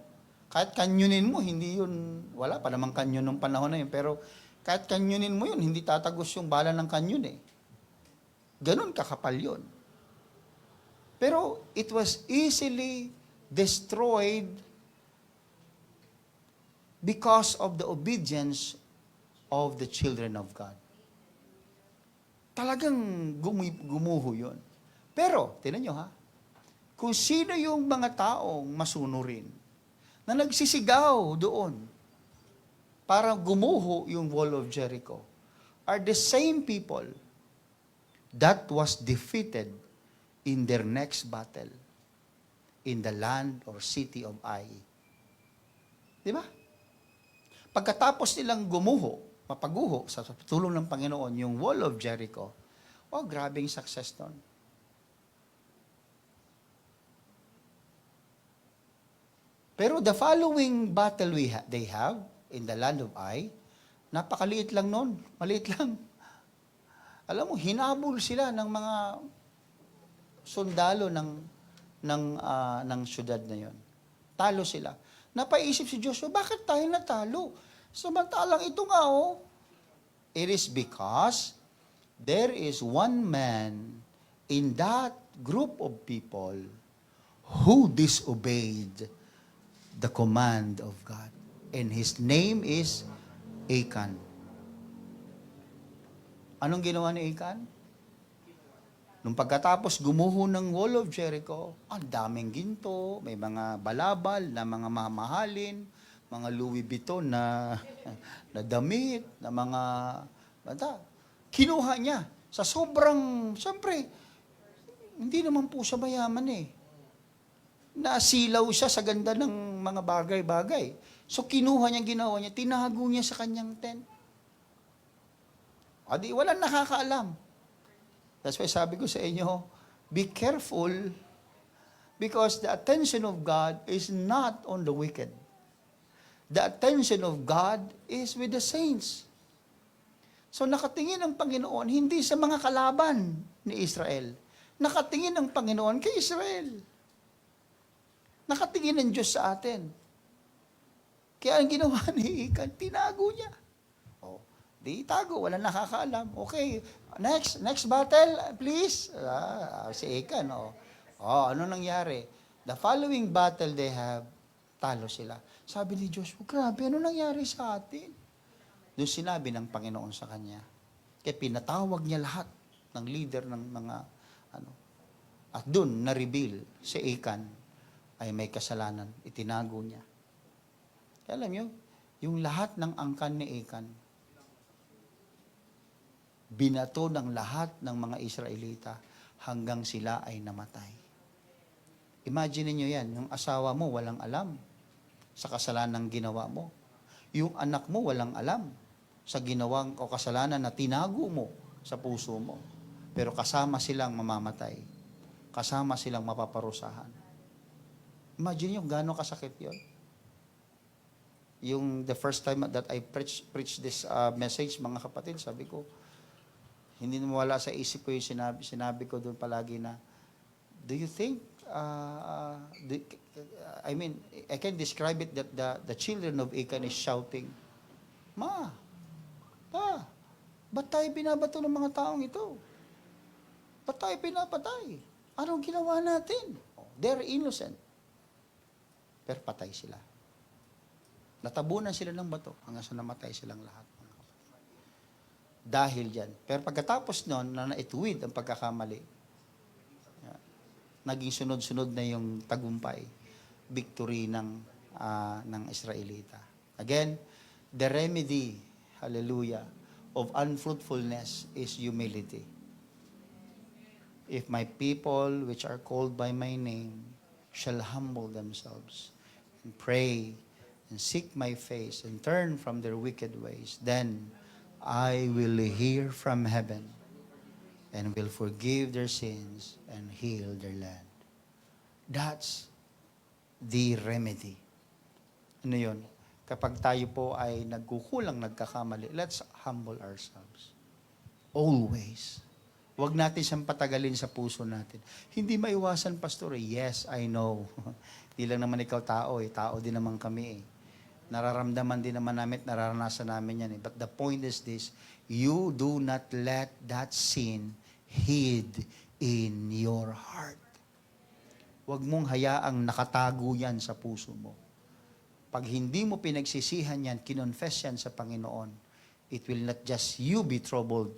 Kahit kanyonin mo, hindi yun, wala pa namang kanyon nung panahon na yun, pero kahit kanyonin mo yun, hindi tatagos yung bala ng kanyon eh. Ganun kakapal yun. Pero it was easily destroyed because of the obedience of the children of God. Talagang gumuho yun. Pero, tinan nyo ha, kung sino yung mga taong masunurin na nagsisigaw doon para gumuho yung wall of Jericho are the same people that was defeated in their next battle in the land or city of Ai. Di ba? Pagkatapos nilang mapaguho sa tulong ng Panginoon yung wall of Jericho, grabing success doon. Pero the following battle they have in the land of Ai, napakaliit lang nun. Maliit lang. Alam mo, hinabol sila ng mga sundalo ng syudad na yon. Talo sila. Napaisip si Joshua, bakit tayo natalo? Samantalang ito nga, oh. It is because there is one man in that group of people who disobeyed the command of God. And his name is Achan. Anong ginawa ni Achan? Nung pagkatapos gumuho ng wall of Jericho, ang daming ginto, may mga balabal na mga mamahalin, mga Louis Vuitton na damit, na mga kinuha niya sa sobrang, siyempre, hindi naman po siya mayaman eh. Nasilaw siya sa ganda ng mga bagay-bagay. So kinuha niya, ginawa niya, tinago niya sa kanyang tent. Adi, walang nakakaalam. That's why sabi ko sa inyo, be careful because the attention of God is not on the wicked. The attention of God is with the saints. So nakatingin ang Panginoon hindi sa mga kalaban ni Israel. Nakatingin ang Panginoon kay Israel. Nakatingin ang Diyos sa atin. Kaya ang ginawa ni Achan, tinago niya. Oh, di tago, wala nakakaalam. Okay, next battle, please. Si Achan, ano nangyari? The following battle they have, talo sila. Sabi ni Joshua, grabe, ano nangyari sa atin? Doon sinabi ng Panginoon sa kanya. Kaya pinatawag niya lahat ng leader ng mga at doon na-reveal si Achan ay may kasalanan. Itinago niya. Kaya alam niyo, yung lahat ng angkan ni Achan, binato ng lahat ng mga Israelita hanggang sila ay namatay. Imagine niyo yan, yung asawa mo walang alam sa kasalanang ginawa mo. Yung anak mo walang alam sa ginawang o kasalanan na tinago mo sa puso mo. Pero kasama silang mamamatay. Kasama silang mapaparusahan. Imagine yung gano'ng kasakit yon. Yung the first time that I preach this message, mga kapatid, sabi ko, hindi na mawala sa isip ko yung sinabi ko doon palagi na, do you think, I can describe it that the children of Achan is shouting, Ma, Pa, ba't tayo binabato ng mga taong ito? Ba't tayo pinapatay? Anong ginawa natin? They're innocent. Pero patay sila. Natabunan sila ng bato hanggang sa namatay silang lahat. Dahil dyan. Pero pagkatapos nun, na naituwid ang pagkakamali, naging sunod-sunod na yung tagumpay, victory ng Israelita. Again, the remedy, hallelujah, of unfruitfulness is humility. If my people, which are called by my name, shall humble themselves and pray and seek my face and turn from their wicked ways, then I will hear from heaven and will forgive their sins and heal their land. That's the remedy. Ano yun? Kapag tayo po ay nagkukulang, nagkakamali, let's humble ourselves. Always. Huwag natin siyang patagalin sa puso natin. Hindi maiwasan, Pastor. Yes, I know. Hindi lang naman ikaw tao eh. Tao din naman kami eh. Nararamdaman din naman namin, nararanasan namin yan eh. But the point is this, you do not let that sin hid in your heart. Huwag mong hayaang nakatago yan sa puso mo. Pag hindi mo pinagsisihan yan, kinonfess yan sa Panginoon, it will not just you be troubled,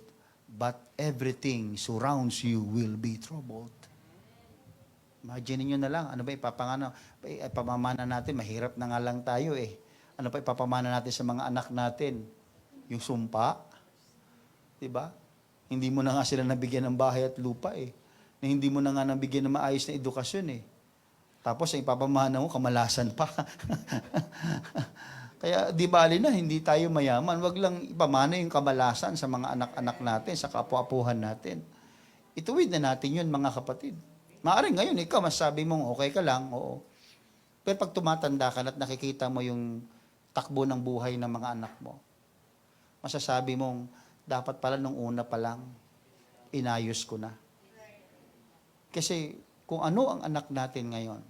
but everything surrounds you will be troubled. Imagine niyo na lang, ano ba ipapamana natin, mahirap na nga lang tayo eh. Ano pa ipapamana natin sa mga anak natin? Yung sumpa? Diba? Hindi mo na nga sila nabigyan ng bahay at lupa eh. Na hindi mo na nga nabigyan ng maayos na edukasyon eh. Tapos ang ipapamana mo, kamalasan pa. Kaya di bali na, hindi tayo mayaman. Wag lang ipamana yung kamalasan sa mga anak-anak natin, sa kapwa-apuhan natin. Ituwid na natin yun, mga kapatid. Maaring ngayon, ikaw, masabi mong okay ka lang, oo. Pero pag tumatanda ka na at nakikita mo yung takbo ng buhay ng mga anak mo, masasabi mong, dapat pala nung una pa lang, inayos ko na. Kasi kung ano ang anak natin ngayon,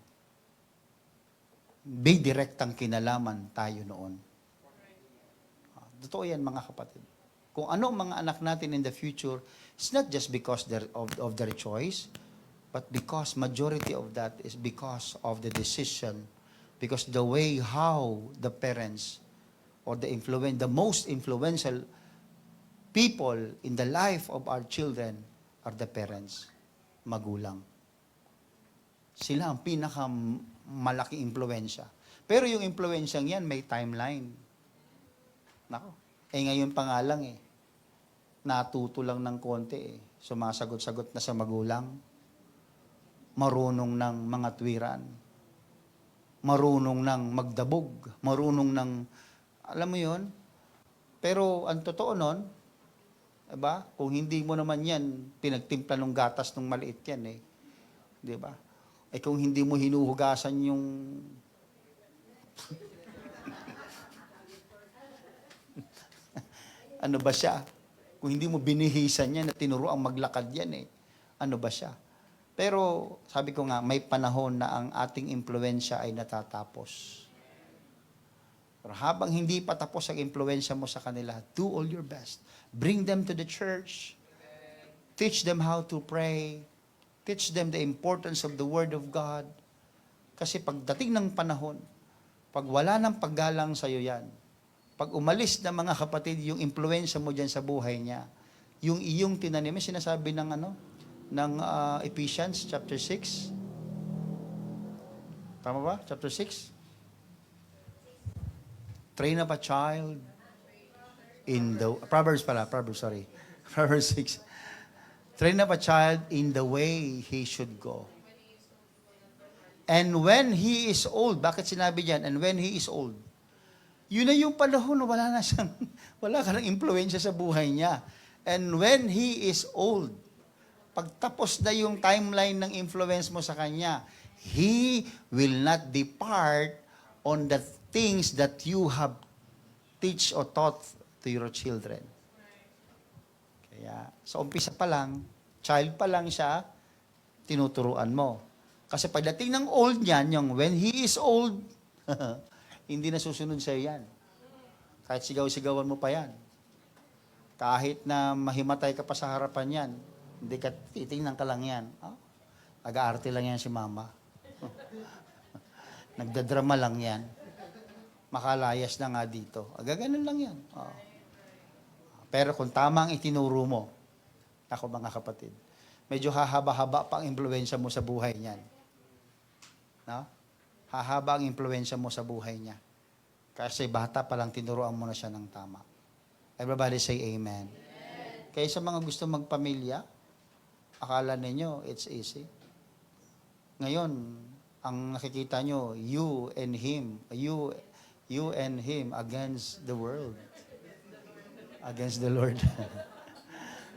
may direktang kinalaman tayo noon. Totoo yan mga kapatid. Kung ano ang mga anak natin in the future, it's not just because of their choice, but because majority of that is because of the decision, because the way how the parents or the most influential people in the life of our children are the parents, magulang. Sila ang pinakamalaking impluwensya. Pero yung impluwensyang yan may timeline. Nako. Ngayon pa nga lang natuto lang ng konti sumasagot-sagot na sa magulang. Marunong ng mga tuwiran. Marunong ng magdabog. Marunong ng, alam mo yon. Pero ang totoo nun, diba? Kung hindi mo naman yan, pinagtimpla ng gatas ng maliit yan Diba? Kung hindi mo hinuhugasan yung ano ba siya? Kung hindi mo binihisan yan at tinuruang maglakad yan ano ba siya? Pero sabi ko nga, may panahon na ang ating impluensya ay natatapos. Pero habang hindi pa tapos ang impluensya mo sa kanila, do all your best. Bring them to the church. Teach them how to pray. Teach them the importance of the Word of God. Kasi pagdating ng panahon, pag wala ng paggalang sa'yo yan, pag umalis na mga kapatid, yung impluensya mo dyan sa buhay niya, yung iyong tinanim, sinasabi ng Ephesians chapter 6. Tama ba? Chapter 6? Train up a child in the, Proverbs 6. Train up a child in the way he should go. And when he is old, bakit sinabi diyan? And when he is old, yun na yung panahon na wala ka ng impluensya sa buhay niya. And when he is old, pagtapos na yung timeline ng influence mo sa kanya, he will not depart on the things that you have teach or taught to your children. Kaya, sa umpisa pa lang, child pa lang siya, tinuturuan mo. Kasi pagdating ng old niyan, yung when he is old, hindi na susunod sa'yo yan. Kahit sigaw-sigawan mo pa yan. Kahit na mahimatay ka pa sa harapan yan, hindi ka, titingnan ka lang yan. Aga-arte lang yan si mama. Nagdadrama lang yan. Makalayas na nga dito. Ganun lang yan. Pero kung tama ang itinuro mo, ako mga kapatid, medyo hahaba-haba pa ang impluensya mo sa buhay niyan. No? Hahaba ang impluensya mo sa buhay niya. Kasi bata pa lang tinuruan mo na siya ng tama. Everybody say amen. Kaya sa mga gusto magpamilya, akala ninyo, it's easy. Ngayon, ang nakikita nyo, you and him against the world. Against the Lord.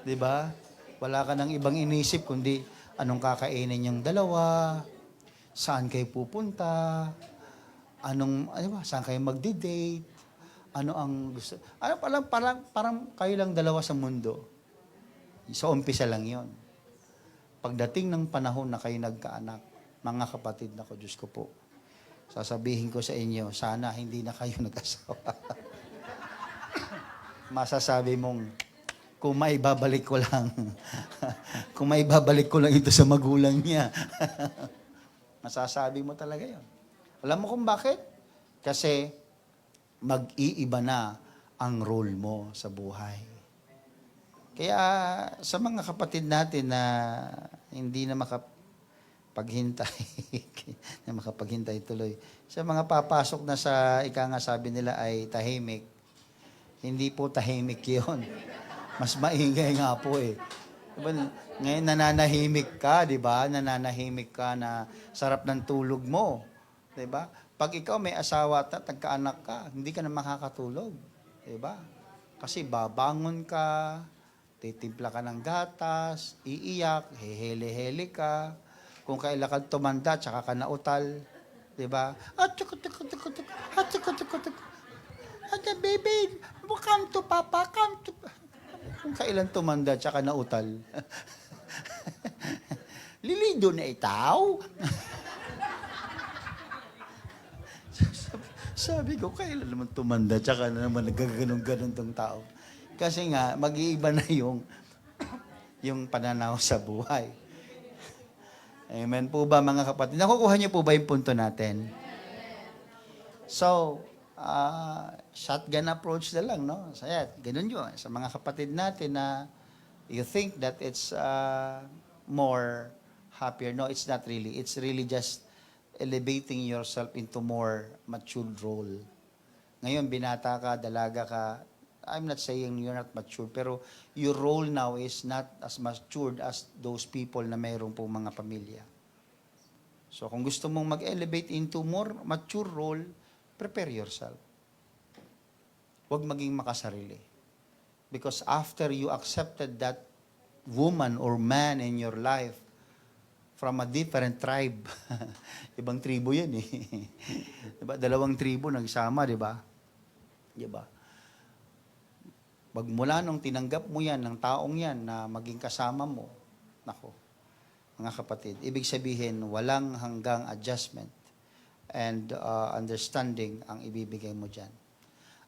Diba? Wala ka nang ibang inisip, kundi anong kakainin yung dalawa, saan kayo pupunta, saan kayo magdi-date, ano ang gusto. Parang kayo lang dalawa sa mundo. Sa umpisa lang yon. Pagdating ng panahon na kayo nagkaanak, mga kapatid na ko, Diyos ko po, sasabihin ko sa inyo, sana hindi na kayo nag-asawa. Masasabi mong, kung maibabalik ko lang, kung maibabalik ko lang ito sa magulang niya. Masasabi mo talaga yon. Alam mo kung bakit? Kasi mag-iiba na ang role mo sa buhay. Kaya sa mga kapatid natin na hindi na makapaghintay, na makapaghintay tuloy, sa mga papasok na sa sabi nila ay tahimik, hindi po tahimik yun. Mas maingay nga po Diba, ngayon nananahimik ka, di ba? Nananahimik ka na sarap ng tulog mo. Di ba? Pag ikaw may asawa at nagkaanak ka, hindi ka na makakatulog. Di ba? Kasi babangon ka, titimpla ka ng gatas, iiyak, hehele-hele ka. Kung kailan ka tumanda, tsaka ka nautal. Diba? Baby, come to Papa, come to... Kung kailan tumanda, tsaka nautal. Lilido na itaw. Sabi ko, kailan naman tumanda, tsaka na naman nagaganon-ganon tong tao. Kasi nga, mag-iiba na yung pananaw sa buhay. Amen po ba mga kapatid? Nakukuha niyo po ba yung punto natin? So, shotgun approach na lang, no? Saya, ganun yun. Sa mga kapatid natin na you think that it's more happier. No, it's not really. It's really just elevating yourself into more matured role. Ngayon, binata ka, dalaga ka. I'm not saying you're not mature, pero your role now is not as matured as those people na mayroong pong mga pamilya. So, kung gusto mong mag-elevate into more mature role, prepare yourself. Huwag maging makasarili. Because after you accepted that woman or man in your life from a different tribe, ibang tribo yan eh. Diba? Dalawang tribo nagsama, di ba? Diba? Magmula nung tinanggap mo yan, ng taong yan na maging kasama mo, nako, mga kapatid, ibig sabihin, walang hanggang adjustment and understanding ang ibibigay mo dyan.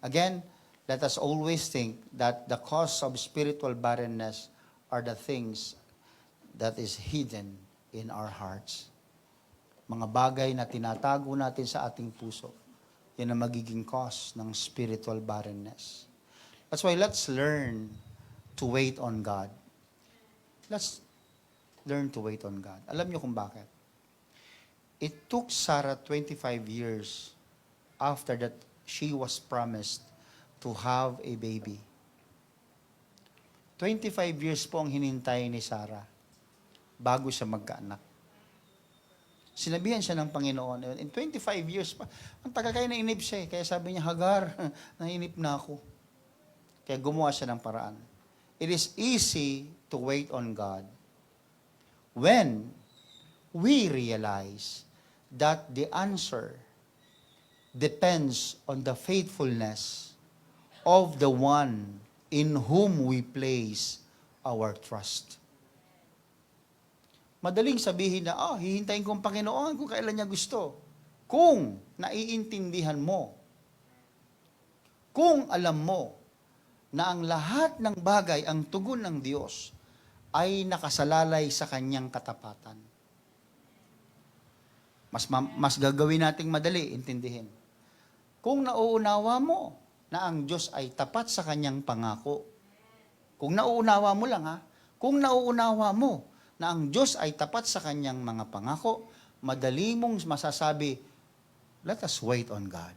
Again, let us always think that the cause of spiritual barrenness are the things that is hidden in our hearts. Mga bagay na tinatago natin sa ating puso, yan ang magiging cause ng spiritual barrenness. That's why let's learn to wait on God. Let's learn to wait on God. Alam niyo kung bakit? It took Sarah 25 years after that she was promised to have a baby. 25 years po ang hinintay ni Sarah bago siya magkaanak. Sinabihan siya ng Panginoon, in 25 years pa, ang tagal kayo nainip siya eh. Kaya sabi niya, Hagar, nainip na ako. Kaya gumawa siya ng paraan. It is easy to wait on God when we realize that the answer depends on the faithfulness of the one in whom we place our trust. Madaling sabihin na, hihintayin ko ang Panginoon kung kailan niya gusto. Kung naiintindihan mo, kung alam mo, na ang lahat ng bagay, ang tugon ng Diyos, ay nakasalalay sa kanyang katapatan. Mas gagawin nating madali, intindihin. Kung nauunawa mo na ang Diyos ay tapat sa kanyang pangako, kung nauunawa mo lang kung nauunawa mo na ang Diyos ay tapat sa kanyang mga pangako, madali mong masasabi, let us wait on God.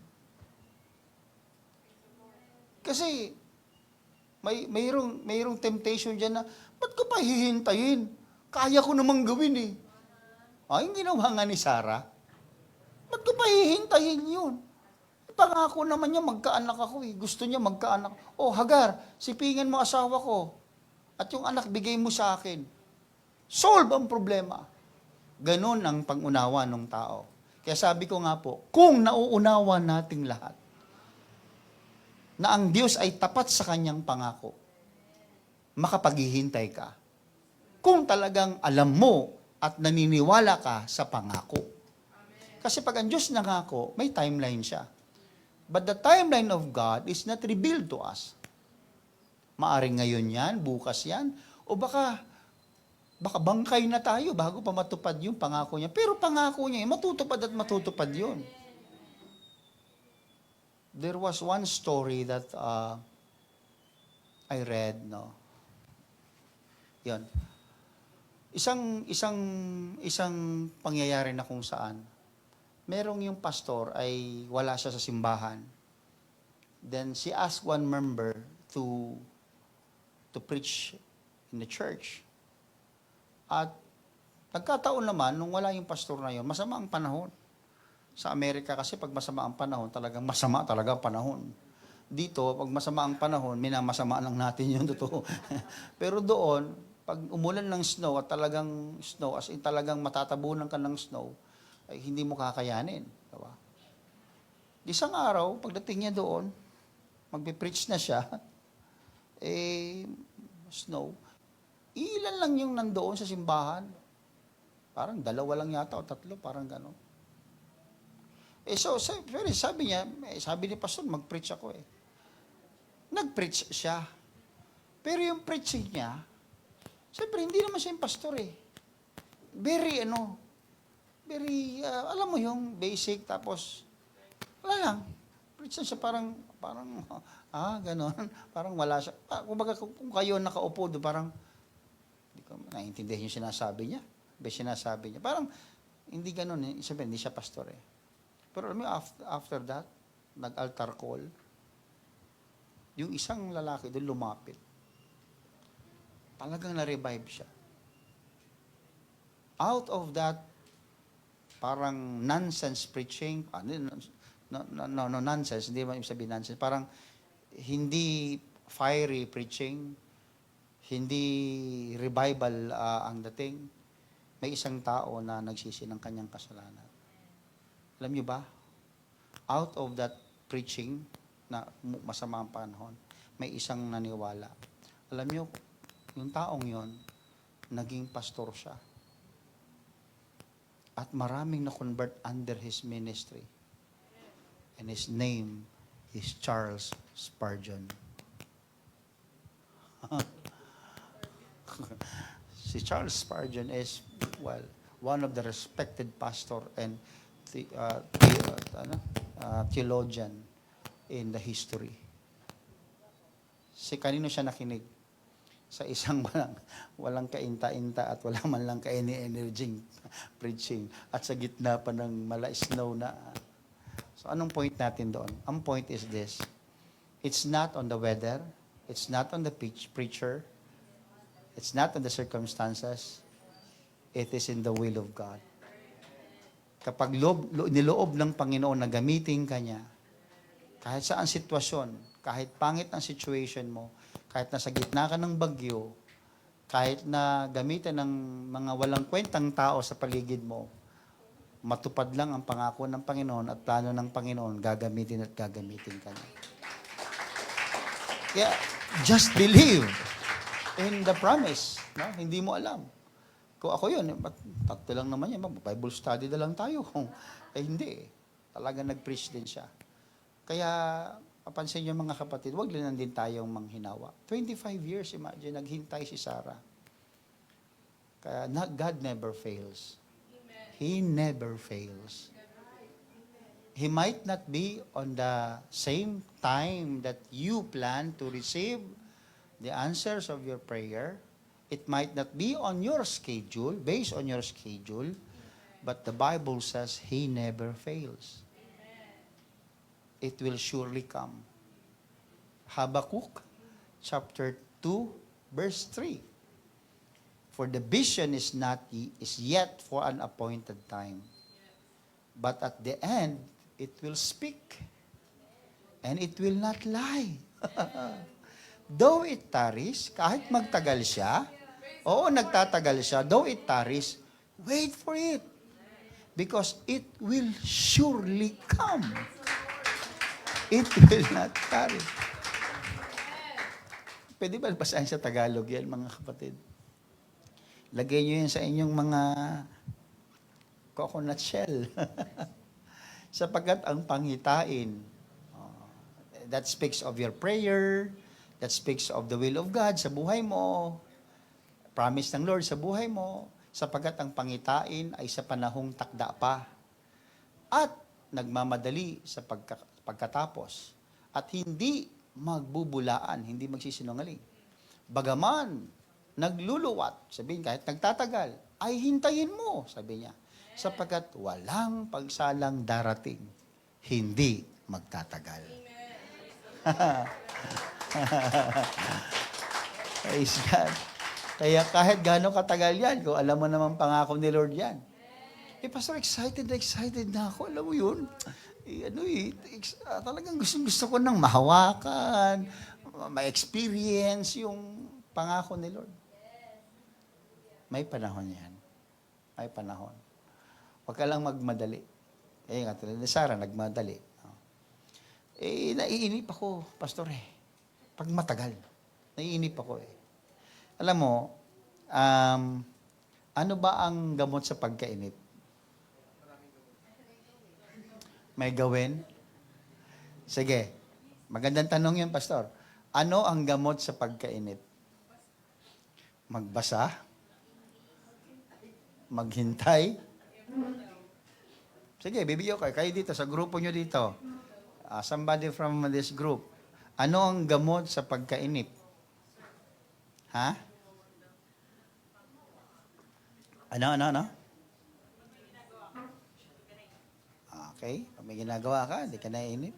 Kasi, mayroong temptation dyan na, ba't ko pa hihintayin? Kaya ko namang gawin eh. Yung ginawa nga ni Sarah, ba't ko pa hihintayin yun? Pangako naman niya, magkaanak ako eh. Gusto niya magkaanak. Hagar, sipingin mo asawa ko. At yung anak, bigay mo sa akin. Solve ang problema. Ganon ang pang-unawa ng tao. Kaya sabi ko nga po, kung nauunawa nating lahat, na ang Diyos ay tapat sa kanyang pangako, makapaghihintay ka. Kung talagang alam mo at naniniwala ka sa pangako. Kasi pag ang Diyos nangako, may timeline siya. But the timeline of God is not revealed to us. Maaring ngayon yan, bukas yan, o baka bangkay na tayo bago pa matupad yung pangako niya. Pero pangako niya, matutupad at matutupad yun. There was one story that I read, no. Yan. Isang pangyayari na kung saan merong yung pastor ay wala siya sa simbahan. Then she asked one member to preach in the church. At nagkataon naman nung wala yung pastor na yun, masama ang panahon. Sa Amerika kasi pag masama ang panahon, talagang masama talaga ang panahon. Dito, pag masama ang panahon, minamasama lang natin yun, totoo. Pero doon, pag umulan ng snow at talagang snow, as in talagang matatabunan ka ng snow, ay hindi mo kakayanin. Diba? Isang araw, pagdating niya doon, magpipreach na siya, snow. Ilan lang yung nandoon sa simbahan. Parang 2 lang yata o 3, parang gano'n. Sabi niya, sabi ni Pastor, mag-preach ako eh. Nag-preach siya. Pero yung preaching niya, siyempre, hindi naman siya yung pastor eh. Very, alam mo yung basic, tapos, wala lang. Preach na siya parang, gano'n. Parang wala siya. Kumbaga, kung kayo nakaupo doon, parang, hindi ko naiintindihan yung sinasabi niya. Sinasabi niya. Parang, hindi gano'n eh. Siyempre, hindi siya pastor eh. Pero alam mo, after that, nag-altar call, yung isang lalaki doon lumapit. Talagang na-revive siya. Out of that, parang nonsense preaching, no, nonsense, hindi man ibig sabihin nonsense, parang hindi fiery preaching, hindi revival ang dating, may isang tao na nagsisi ng kanyang kasalanan. Alam niyo ba? Out of that preaching, na masama ang panahon, may isang naniwala. Alam niyo, yung taong yon, naging pastor siya. At maraming na-convert under his ministry. And his name is Charles Spurgeon. Si Charles Spurgeon is, one of the respected pastor and theologian in the history. Si kanino siya nakinig? Sa isang walang kainta-inta at wala man lang ka-energy preaching at sa gitna pa ng mala-snow na. So anong point natin doon? Ang point is this: it's not on the weather, it's not on the preacher, it's not on the circumstances, it is in the will of God. Kapag niloob ng Panginoon na gamitin ka niya, kahit saan sitwasyon, kahit pangit ang situation mo, kahit nasa gitna ka ng bagyo, kahit na gamitan ng mga walang kwentang tao sa paligid mo, matupad lang ang pangako ng Panginoon at plano ng Panginoon, gagamitin at gagamitin ka niya. Kaya, just believe in the promise. No? Hindi mo alam. Kung ako yun, 3 lang naman yan, Bible study na lang tayo. Hindi. Talaga nag-preach din siya. Kaya, papansin niyo mga kapatid, wag lang din tayong manghinawa. 25 years, imagine, naghintay si Sarah. Kaya God never fails. He never fails. He might not be on the same time that you plan to receive the answers of your prayer. It might not be on your schedule, based on your schedule, but the Bible says He never fails. It will surely come. Habakkuk, chapter 2, verse 3. For the vision is yet for an appointed time. But at the end, it will speak. And it will not lie. Though it tarries, kahit magtagal siya, nagtatagal siya, though it tarries, wait for it. Because it will surely come. It will not tarry. Pwede ba basahin sa Tagalog yan, mga kapatid? Lagay nyo yan sa inyong mga coconut shell. Sapagkat ang pangitain, that speaks of your prayer, that speaks of the will of God sa buhay mo, promise ng Lord sa buhay mo, sapagkat ang pangitain ay sa panahong takda pa. At nagmamadali sa pagkatapos. At hindi magbubulaan, hindi magsisinungaling. Bagaman, nagluluwat, sabihin kahit nagtatagal, ay hintayin mo, sabi niya. Sapagkat walang pagsalang darating, hindi magtatagal. Praise God. Kaya kahit gano'ng katagal yan, kung alam mo naman pangako ni Lord yan. Pastor, excited na ako. Alam mo yun? Talagang gusto ko nang mahawakan, ma-experience yung pangako ni Lord. May panahon yan. May panahon. Huwag ka lang magmadali. Nga tulad ni Sarah, nagmadali. Naiinip ako, pastor Pag matagal, naiinip ako Alam mo, ano ba ang gamot sa pagkainip? May gawin? Sige, magandang tanong yun, pastor. Ano ang gamot sa pagkainip? Magbasa? Maghintay? Sige, bibigyan ko kayo dito, sa grupo nyo dito. Somebody from this group. Ano ang gamot sa pagkainip? Ha? Ano? Okay, pag may ginagawa ka, hindi ka naiinip.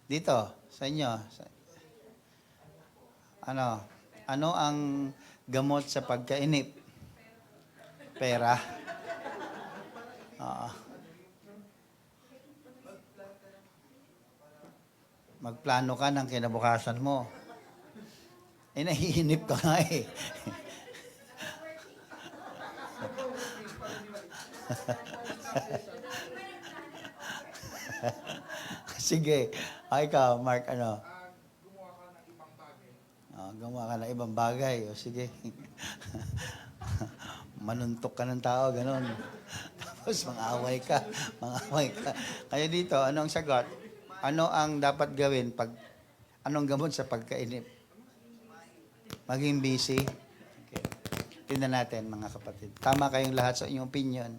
Dito, sa inyo. Ano ang gamot sa pagkainip? Pera. Magplano ka ng kinabukasan mo. Naiinip ka nga Sige. Ikaw, Mark, ano? Gumawa ka ng ibang bagay. Gumawa ka ng ibang bagay. Sige. Manuntok ka ng tao, ganon. Tapos mangaway ka. Kaya dito, anong sagot? Ano ang dapat gawin anong gamot sa pagkainip? Maging busy. Okay. Tingnan natin, mga kapatid. Tama kayong lahat sa inyong opinion.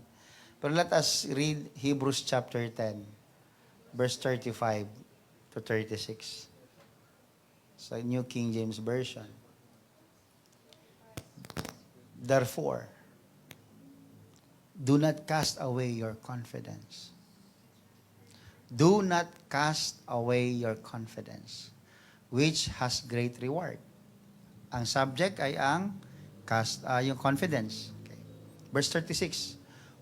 Pero let us read Hebrews chapter 10, verse 35 to 36. Sa New King James Version. Therefore, do not cast away your confidence. Do not cast away your confidence, which has great reward. Ang subject ay yung confidence. Okay. Verse 36,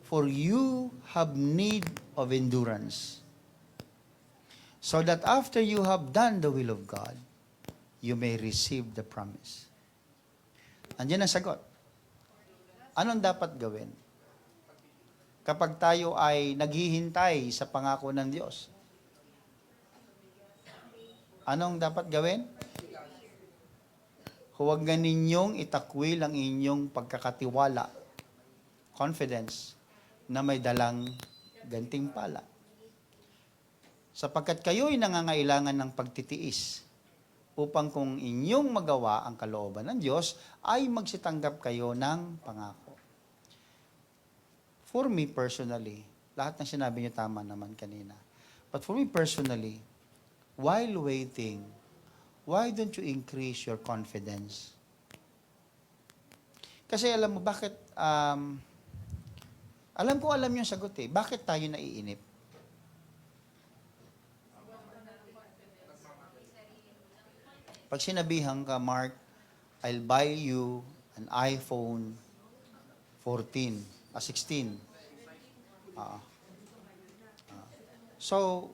for you have need of endurance, so that after you have done the will of God, you may receive the promise. Andiyan ang sagot. Anong dapat gawin? Kapag tayo ay naghihintay sa pangako ng Diyos. Anong dapat gawin? Huwag ninyong itakwil ang inyong pagkakatiwala, confidence, na may dalang gantimpala. Sapagkat kayo'y nangangailangan ng pagtitiis upang kung inyong magawa ang kalooban ng Diyos, ay magsitanggap kayo ng pangako. For me personally, lahat ng sinabi niyo tama naman kanina. But for me personally, while waiting, why don't you increase your confidence? Kasi alam mo, bakit, alam yung sagot Bakit tayo naiinip? Pag sinabihan ka, Mark, I'll buy you an iPhone 16. So,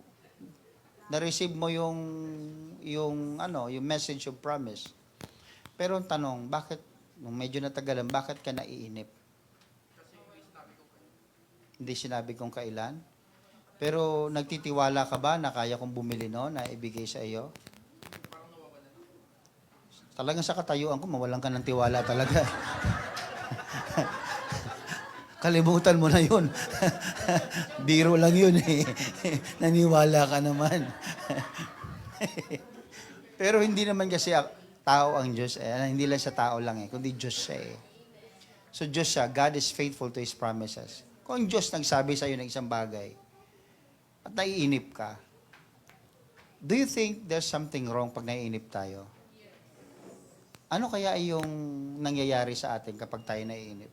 na-receive mo yung message of promise. Pero ang tanong, bakit, nung medyo natagalan, bakit ka naiinip? Hindi sinabi kung kailan. Pero nagtitiwala ka ba na kaya kong bumili na ibigay sa iyo? Talagang sa katayuan ko, mawalan ka ng tiwala talaga. Kalimutan mo na yun. Biro lang yun Naniwala ka naman. Pero hindi naman kasi tao ang Diyos. Hindi lang sa tao lang kundi Diyos siya So Diyos siya, God is faithful to His promises. Kung Diyos nagsabi sa iyo ng isang bagay, at naiinip ka, do you think there's something wrong pag naiinip tayo? Ano kaya yung nangyayari sa atin kapag tayo naiinip?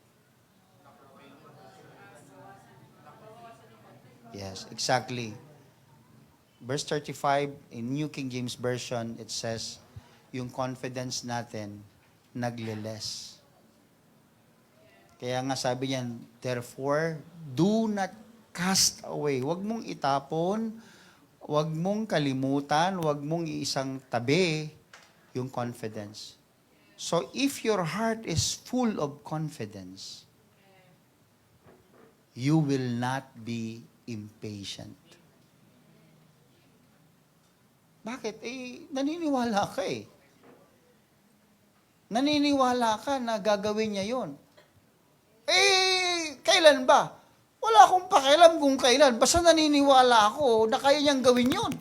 Yes, exactly. Verse 35, in New King James Version, it says, yung confidence natin, nagle-less. Kaya nga sabi niyan, therefore, do not cast away. Huwag mong itapon, huwag mong kalimutan, huwag mong iisang tabi yung confidence. So, if your heart is full of confidence, you will not be impatient. Bakit? Naniniwala ka eh. Naniniwala ka na gagawin niya yon. Kailan ba? Wala akong pakialam kung kailan. Basta naniniwala ako na kaya niyang gawin yon.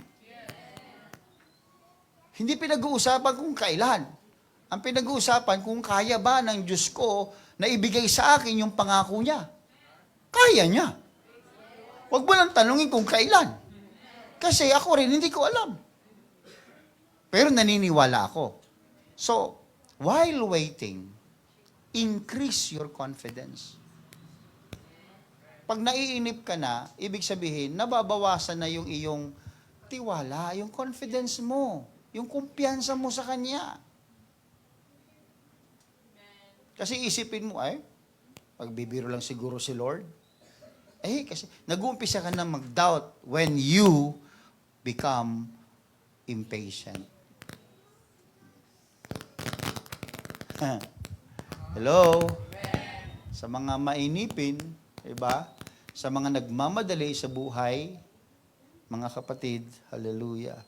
Hindi pinag-uusapan kung kailan. Ang pinag-uusapan kung kaya ba ng Diyos ko na ibigay sa akin yung pangako niya. Kaya niya. Huwag mo lang tanungin kung kailan. Kasi ako rin, hindi ko alam. Pero naniniwala ako. So, while waiting, increase your confidence. Pag naiinip ka na, ibig sabihin, nababawasan na yung iyong tiwala, yung confidence mo, yung kumpiyansa mo sa Kanya. Kasi isipin mo, pagbibiro lang siguro si Lord. Kasi nag-uumpisa ka na mag-doubt when you become impatient. Hello? Sa mga mainipin, diba? Sa mga nagmamadali sa buhay, mga kapatid, hallelujah.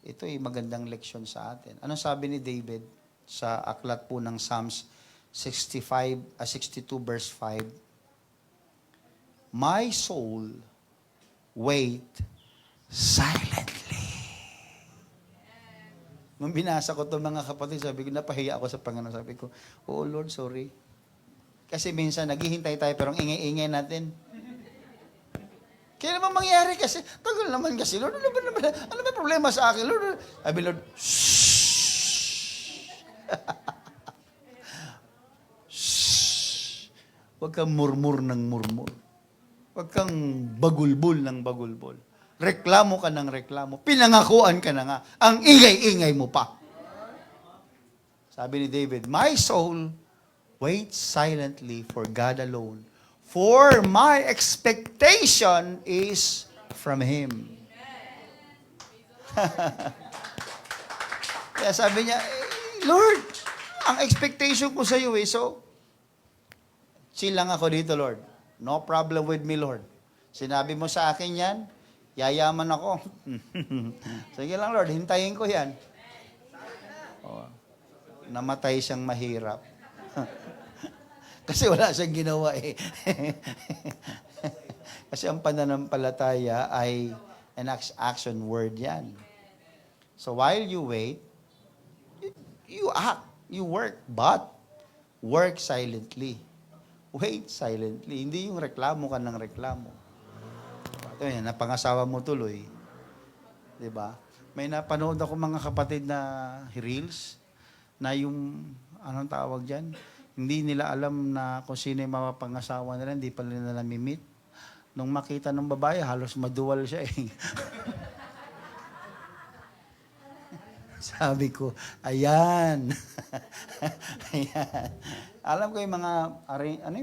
Ito ay magandang leksyon sa atin. Anong sabi ni David sa aklat po ng Psalms 62 verse 5? My soul wait silently. Nung binasa ko ito mga kapatid, sabi ko, napahiya ako sa Panginoon. Sabi ko, oh Lord, sorry. Kasi minsan naghihintay tayo pero ang ingay-ingay natin. Kaya naman mangyari kasi, tagal naman kasi, Lord, ano ba problema sa akin? Lord, sabi Lord, shhh. Huwag kang murmur ng murmur. Huwag kang bagulbol ng bagulbol. Reklamo ka ng reklamo. Pinangakuan ka na nga. Ang ingay-ingay mo pa. Sabi ni David, my soul waits silently for God alone. For my expectation is from Him. Kaya sabi niya, Lord, ang expectation ko sa iyo so, chill lang ako dito, Lord. No problem with me, Lord. Sinabi mo sa akin yan, yayaman ako. Sige lang, Lord, hintayin ko yan. Namatay siyang mahirap. Kasi wala siyang ginawa eh. Kasi ang pananampalataya ay an action word yan. So while you wait, you act, you work, but work silently. Wait silently. Hindi yung reklamo ka ng reklamo. Ito yan, napangasawa mo tuloy. Diba? May napanood ako mga kapatid na reels na yung, anong tawag dyan? Hindi nila alam na kung sino yung mapapangasawa nila, hindi pa nila namimit. Nung makita ng babae, halos maduwal siya eh. Sabi ko, ayan. Ayan. Alam ko yung mga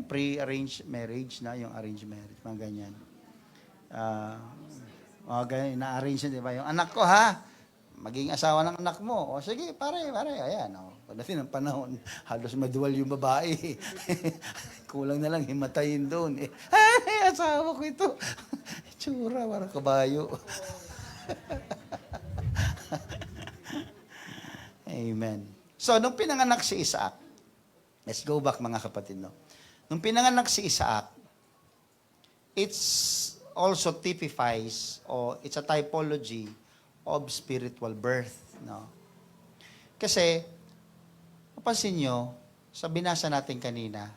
pre-arranged marriage na, yung arranged marriage, mga ganyan. Ganyan, na-arrange yun, di ba? Yung anak ko ha, maging asawa ng anak mo. O sige, pare, ayan. Pagdating ng panahon, halos maduwal yung babae. Kulang na lang, himatayin doon. Ay, asawa ko ito. Tsura, parang kabayo. Amen. So, nung pinanganak si Isaac, let's go back mga kapatid, no? Nung pinanganak si Isaac, it's also typifies, or it's a typology of spiritual birth, no? Kasi, mapansin nyo, sa binasa natin kanina,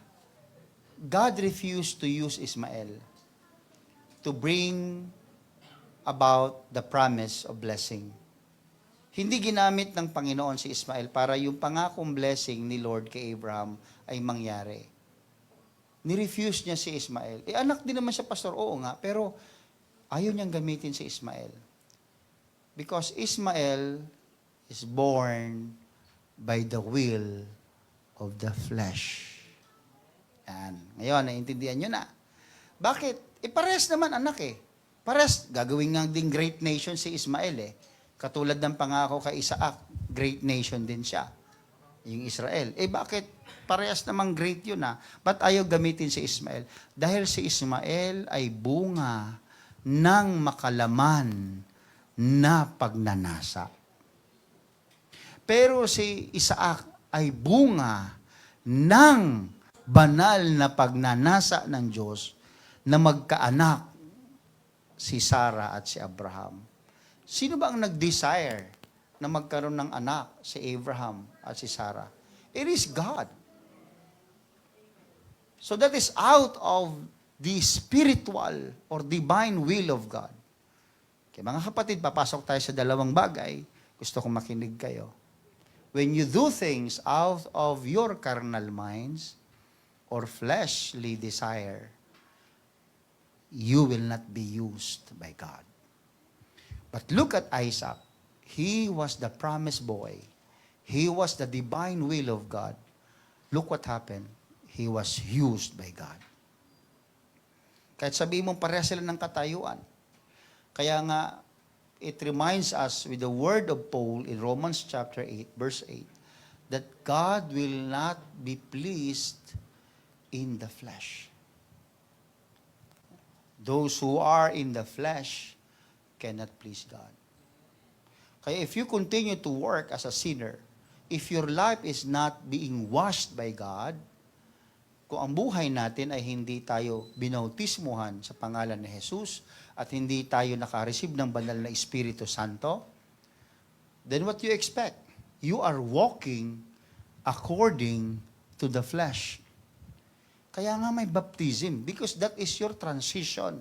God refused to use Ismael to bring about the promise of blessing. Hindi ginamit ng Panginoon si Ismael para yung pangakong blessing ni Lord kay Abraham ay mangyari. Ni-refuse niya si Ismael. Anak din naman siya, pastor, oo nga, pero ayaw niyang gamitin si Ismael. Because Ismael is born by the will of the flesh. Yan. Ngayon, naiintindihan nyo na. Bakit? Parehas naman anak eh. Parehas, gagawin nga ding great nation si Ismael eh. Katulad ng pangako kay Isaac, great nation din siya. Yung Israel. Bakit? Parehas namang great yun Ba't ayaw gamitin si Ismael? Dahil si Ismael ay bunga ng makalaman na pagnanasa. Pero si Isaac ay bunga ng banal na pagnanasa ng Diyos na magkaanak si Sarah at si Abraham. Sino ba ang nag-desire na magkaroon ng anak si Abraham at si Sarah? It is God. So that is out of the spiritual or divine will of God. Okay, mga kapatid, papasok tayo sa dalawang bagay. Gusto kong makinig kayo. When you do things out of your carnal minds or fleshly desire, you will not be used by God. But look at Isaac. He was the promised boy. He was the divine will of God. Look what happened. He was used by God. Kahit sabihin mong pareha sila ng katayuan. Kaya nga, it reminds us with the word of Paul in Romans chapter 8, verse 8, that God will not be pleased in the flesh. Those who are in the flesh cannot please God. Kaya if you continue to work as a sinner, if your life is not being washed by God, kung ang buhay natin ay hindi tayo binautismuhan sa pangalan ni Jesus at hindi tayo nakareceive ng banal na Espiritu Santo, then what you expect? You are walking according to the flesh. Kaya nga may baptism because that is your transition.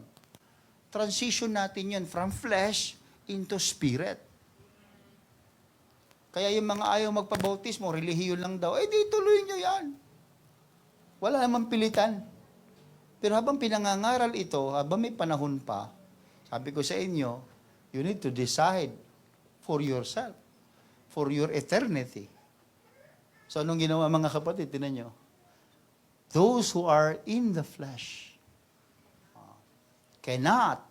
Transition natin yun from flesh into spirit. Kaya yung mga ayaw magpabautismo, relihiyon lang daw, di tuloy nyo yan. Wala namang pilitan. Pero habang pinangangaral ito, habang may panahon pa, sabi ko sa inyo, you need to decide for yourself, for your eternity. So anong ginawa mga kapatid? Tinan nyo. Those who are in the flesh cannot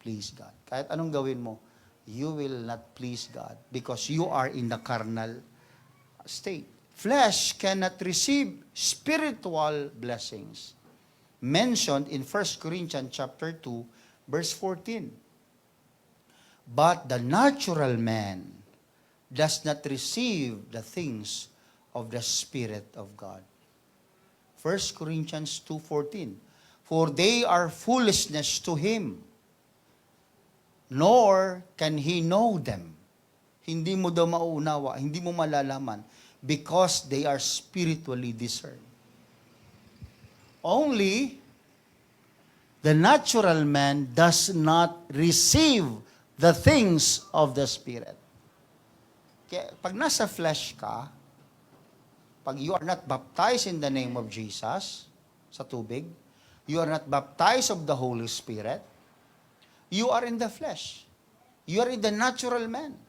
please God. Kahit anong gawin mo, you will not please God because you are in the carnal state. Flesh cannot receive spiritual blessings. Mentioned in 1 Corinthians chapter 2, verse 14. But the natural man does not receive the things of the Spirit of God. 1 Corinthians 2:14. For they are foolishness to him, nor can he know them. Hindi mo daw mauunawa, hindi mo malalaman, because they are spiritually discerned. Only the natural man does not receive the things of the Spirit. Kaya pag nasa flesh ka, pag you are not baptized in the name of Jesus, sa tubig, you are not baptized of the Holy Spirit, you are in the flesh. You are in the natural man.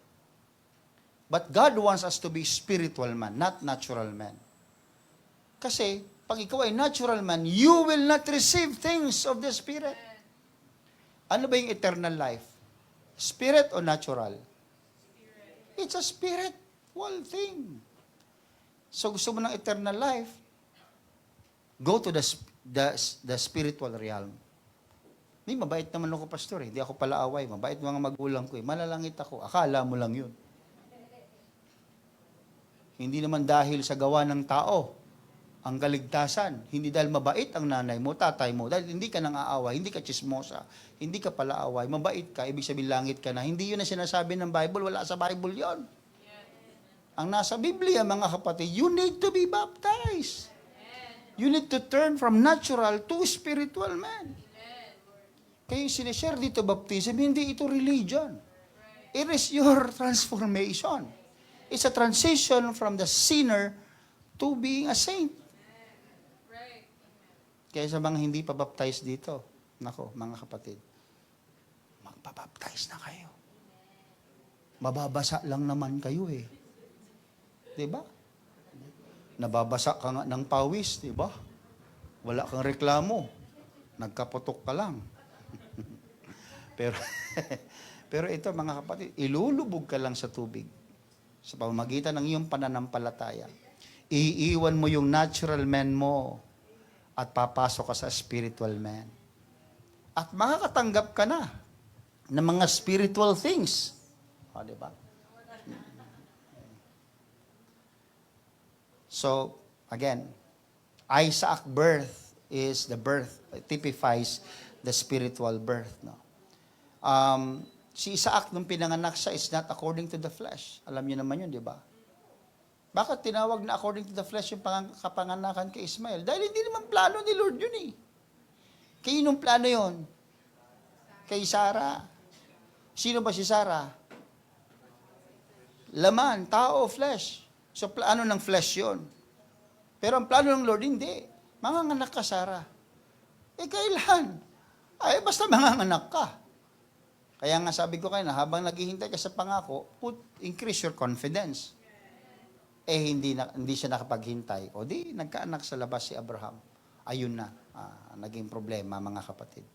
But God wants us to be spiritual man, not natural man. Kasi, pag ikaw ay natural man, you will not receive things of the Spirit. Ano ba yung eternal life? Spirit o natural? Spirit. It's a spiritual thing. So gusto mo ng eternal life, go to the spiritual realm. Hindi, mabait naman ako, pastor. Hindi ako pala away. Mabait mga magulang ko. Malalangit ako. Akala mo lang yun. Hindi naman dahil sa gawa ng tao ang kaligtasan. Hindi dahil mabait ang nanay mo, tatay mo. Dahil hindi ka nang aaway, hindi ka chismosa, hindi ka pala away, mabait ka, ibig sabihin langit ka na. Hindi yun ang sinasabi ng Bible. Wala sa Bible yon. Ang nasa Biblia, mga kapatid, you need to be baptized. You need to turn from natural to spiritual man. Kaya yung sinishare dito baptism, hindi ito religion. It is your transformation. It's a transition from the sinner to being a saint. Kaya sa mga hindi pa baptized dito, nako, mga kapatid, magpabaptize na kayo. Mababasa lang naman kayo eh. Diba? Nababasa ka nga ng pawis, diba? Wala kang reklamo. Nagkaputok ka lang. pero ito mga kapatid, ilulubog ka lang sa tubig sa pamamagitan ng iyong pananampalataya. Iiwan mo yung natural man mo at papasok ka sa spiritual man. At makakatanggap ka na ng mga spiritual things. O, di ba? So, again, Isaac birth is the birth, typifies the spiritual birth. No? Si Isaac, nung pinanganak siya, is not according to the flesh. Alam niyo naman yun, di ba? Bakit tinawag na according to the flesh yung kapanganakan kay Ismael? Dahil hindi naman plano ni Lord yun eh. Kainong plano yun? Kay Sarah. Sino ba si Sarah? Laman, tao, flesh. So, plano ng flesh yon. Pero ang plano ng Lord, hindi. Manganganak ka, Sarah. Kailan? Ay, basta manganganak ka. Kaya nga sabi ko kayo na, habang naghihintay ka sa pangako, increase your confidence. Hindi siya nakapaghintay. O di, nagkaanak sa labas si Abraham. Ayun na, naging problema, mga kapatid.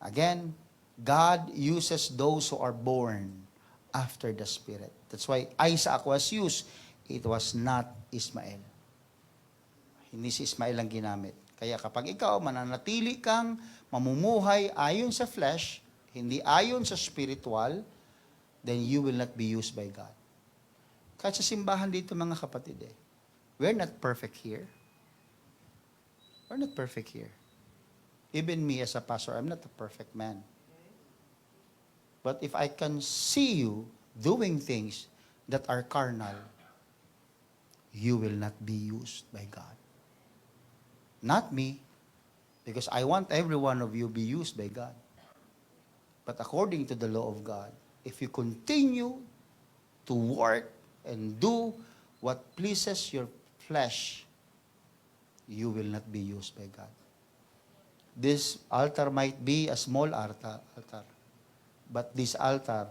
Again, God uses those who are born after the Spirit. That's why Isaac was used. It was not Ismael. Hindi si Ismael ang ginamit. Kaya kapag ikaw mananatili kang mamumuhay ayon sa flesh, hindi ayon sa spiritual, then you will not be used by God. Kahit sa simbahan dito mga kapatid we're not perfect here. We're not perfect here. Even me as a pastor, I'm not a perfect man. But if I can see you doing things that are carnal, you will not be used by God. Not me, because I want every one of you be used by God. But according to the law of God, if you continue to work and do what pleases your flesh, you will not be used by God. This altar might be a small altar, but this altar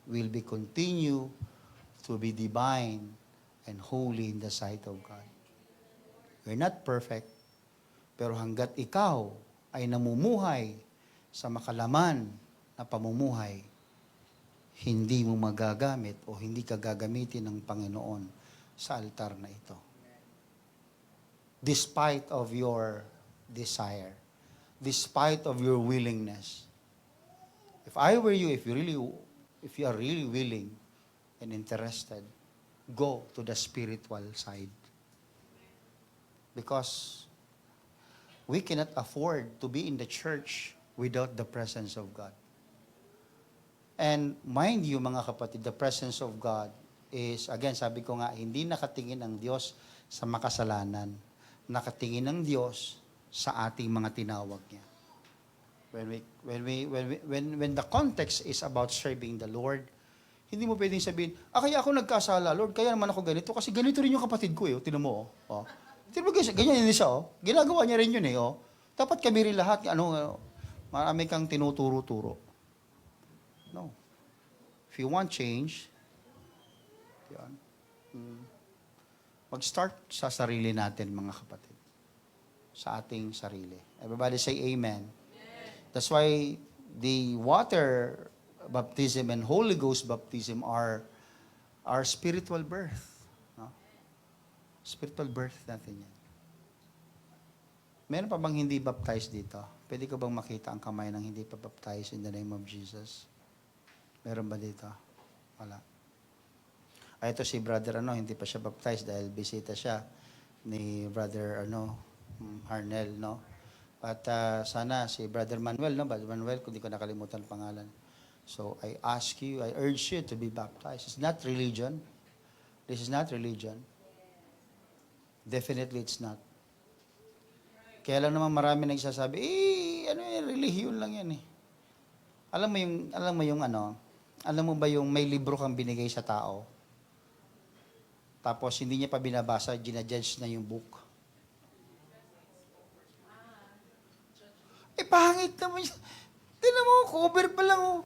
will be continue to be divine and holy in the sight of God. We're not perfect, pero hanggat ikaw ay namumuhay sa makalaman na pamumuhay, hindi mo magagamit o hindi ka gagamitin ng Panginoon sa altar na ito. Despite of your desire, despite of your willingness. If I were you, if you are really willing and interested, go to the spiritual side. Because we cannot afford to be in the church without the presence of God. And mind you mga kapatid, the presence of God is, again, sabi ko nga, hindi nakatingin ang Diyos sa makasalanan. Nakatingin ang Diyos sa ating mga tinawag niya. When the context is about serving the Lord, hindi mo pwedeng sabihin, kaya ako nagkasala, Lord, kaya naman ako ganito, kasi ganito rin yung kapatid ko tinan mo, Tinan mo, ganyan yun siya, ginagawa niya rin yun Dapat kami rin lahat, marami kang tinuturo-turo. No. If you want change, mag-start sa sarili natin, mga kapatid. Sa ating sarili. Everybody say amen. That's why the water baptism and Holy Ghost baptism are spiritual birth. No? Spiritual birth natin yan. Meron pa bang hindi baptized dito? Pwede ko bang makita ang kamay ng hindi pa baptized in the name of Jesus? Meron ba dito? Wala. Ito si brother hindi pa siya baptized dahil bisita siya ni brother Harnel, no? At sana si brother Manuel, no? Brother Manuel, kung di ko nakalimutan ang pangalan. So I urge you to be baptized. It's not religion. This is not religion. Definitely it's not. Kaya lang naman marami nagsasabi, relihiyon lang yan Alam mo ba yung may libro kang binigay sa tao? Tapos hindi niya pa binabasa, ginajudge na yung book. Pangit naman yun. Tignan mo, cover pa lang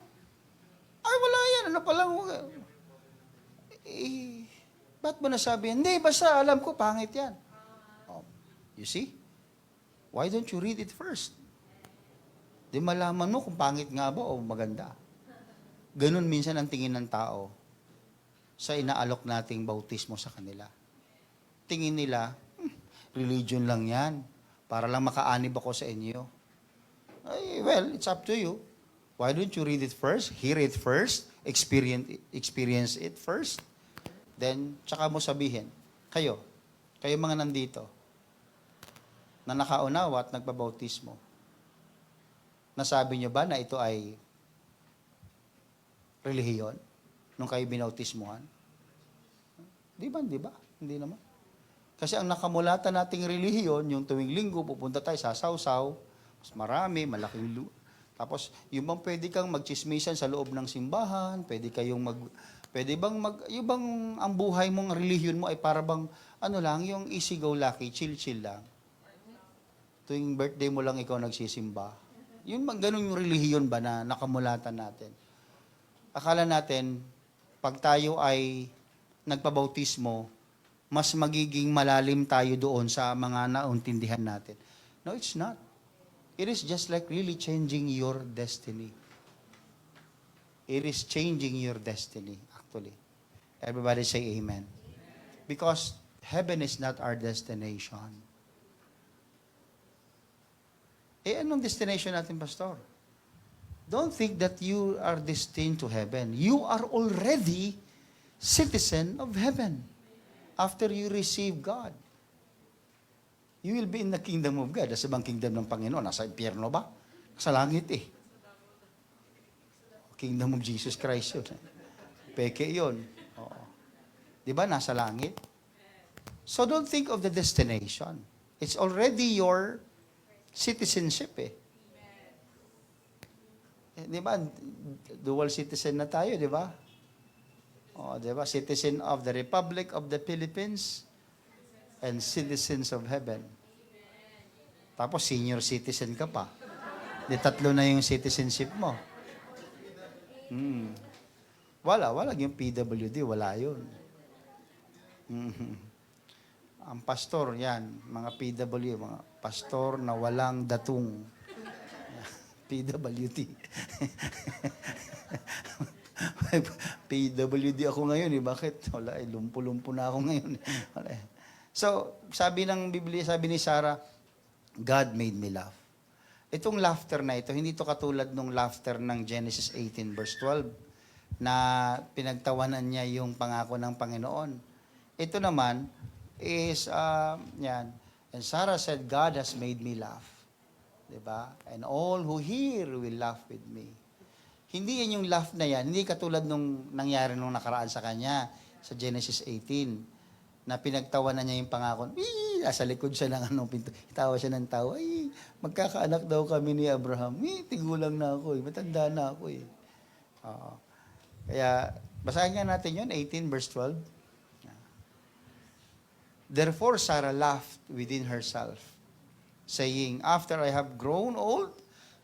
Ay, wala yan. Ano pa lang ba't mo nasabi? Hindi, basta alam ko, pangit yan. You see? Why don't you read it first? Di malaman mo kung pangit nga ba o maganda. Ganun minsan ang tingin ng tao sa inaalok nating bautismo sa kanila. Tingin nila, religion lang yan. Para lang makaanib ako sa inyo. Well, it's up to you. Why don't you read it first, hear it first, experience it first, then tsaka mo sabihin. Kayo mga nandito, na nakaunawa at nagpabautismo, nasabi nyo ba na ito ay relihiyon nung kayo binautismuhan? Di ba? Hindi naman. Kasi ang nakamulatan nating relihiyon, yung tuwing linggo, pupunta tayo sa sawsaw, mas marami, malaking tapos, yung bang pwede kang magchismisan sa loob ng simbahan, pwede bang yung bang ang buhay mong relihiyon mo ay para bang, yung easy go lucky, chill lang. Tuwing birthday mo lang ikaw nagsisimba. Yun bang ganun yung relihiyon ba na nakamulatan natin? Akala natin, pag tayo ay nagpabautismo, mas magiging malalim tayo doon sa mga nauntindihan natin. No, it's not. It is just like really changing your destiny. It is changing your destiny, actually. Everybody say amen. Because heaven is not our destination. Anong destination natin, Pastor? Don't think that you are destined to heaven. You are already citizen of heaven after you receive God. You will be in the kingdom of God. Nasa bang kingdom ng Panginoon? Nasa impyerno ba? Sa langit eh. Kingdom of Jesus Christ yun. Peke yun. Oo. Di ba? Nasa langit. So don't think of the destination. It's already your citizenship eh. Di ba? Dual citizen na tayo, di ba? O, di ba? Citizen of the Republic of the Philippines and citizens of heaven. Tapos senior citizen ka pa. Di tatlo na yung citizenship mo. Wala yung PWD, wala yun. Ang pastor, yan, mga PW, mga pastor na walang datung. PWD. PWD ako ngayon eh. Bakit? Wala eh, lumpo-lumpo na ako ngayon. Wala eh. So, sabi ng Biblia, sabi ni Sarah, God made me laugh. Itong laughter na ito, hindi ito katulad ng laughter ng Genesis 18 verse 12 na pinagtawanan niya yung pangako ng Panginoon. Ito naman is, yan. And Sarah said, God has made me laugh. Diba? And all who hear will laugh with me. Hindi yan yung laugh na yan. Hindi katulad nung nangyari nung nakaraan sa kanya sa Genesis 18 na pinagtawanan niya yung pangako. Nasa likod siya ng pinto. Tawa siya ng tawa. Magkakaanak daw kami ni Abraham. Tigulang na ako. Matanda na ako eh. Kaya, basahin nga natin yun, 18 verse 12. Therefore, Sarah laughed within herself, saying, after I have grown old,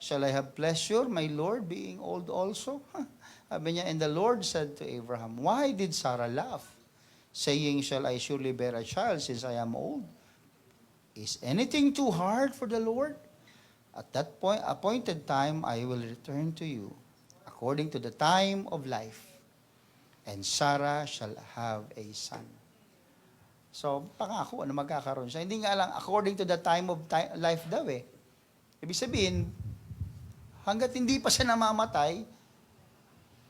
shall I have pleasure, my Lord, being old also? Sabi niya, and the Lord said to Abraham, why did Sarah laugh? Saying, shall I surely bear a child since I am old? Is anything too hard for the Lord? At that appointed time, I will return to you, according to the time of life, and Sarah shall have a son. So, pangako, magkakaroon siya. Hindi nga lang, according to the time of life daw eh. Ibig sabihin, hanggat hindi pa siya namamatay,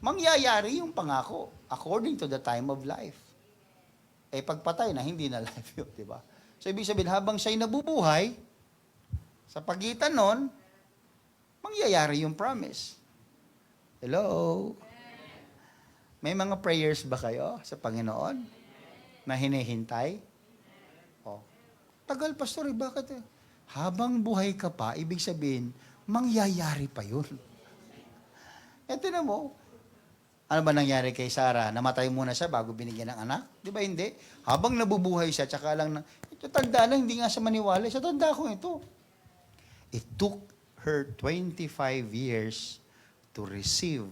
mangyayari yung pangako, according to the time of life. Pagpatay na, hindi na life yun, di ba? So, ibig sabihin, habang siya'y nabubuhay, sa pagitan nun, mangyayari yung promise. Hello? May mga prayers ba kayo sa Panginoon na hinihintay? Tagal, pastor, bakit? Habang buhay ka pa, ibig sabihin, mangyayari pa yun. Eto na mo, ano ba nangyari kay Sarah? Namatay muna siya bago binigyan ng anak? Di ba hindi? Habang nabubuhay siya, tsaka lang ito tanda na, hindi nga siya maniwala. Sa tanda ko ito. It took her 25 years to receive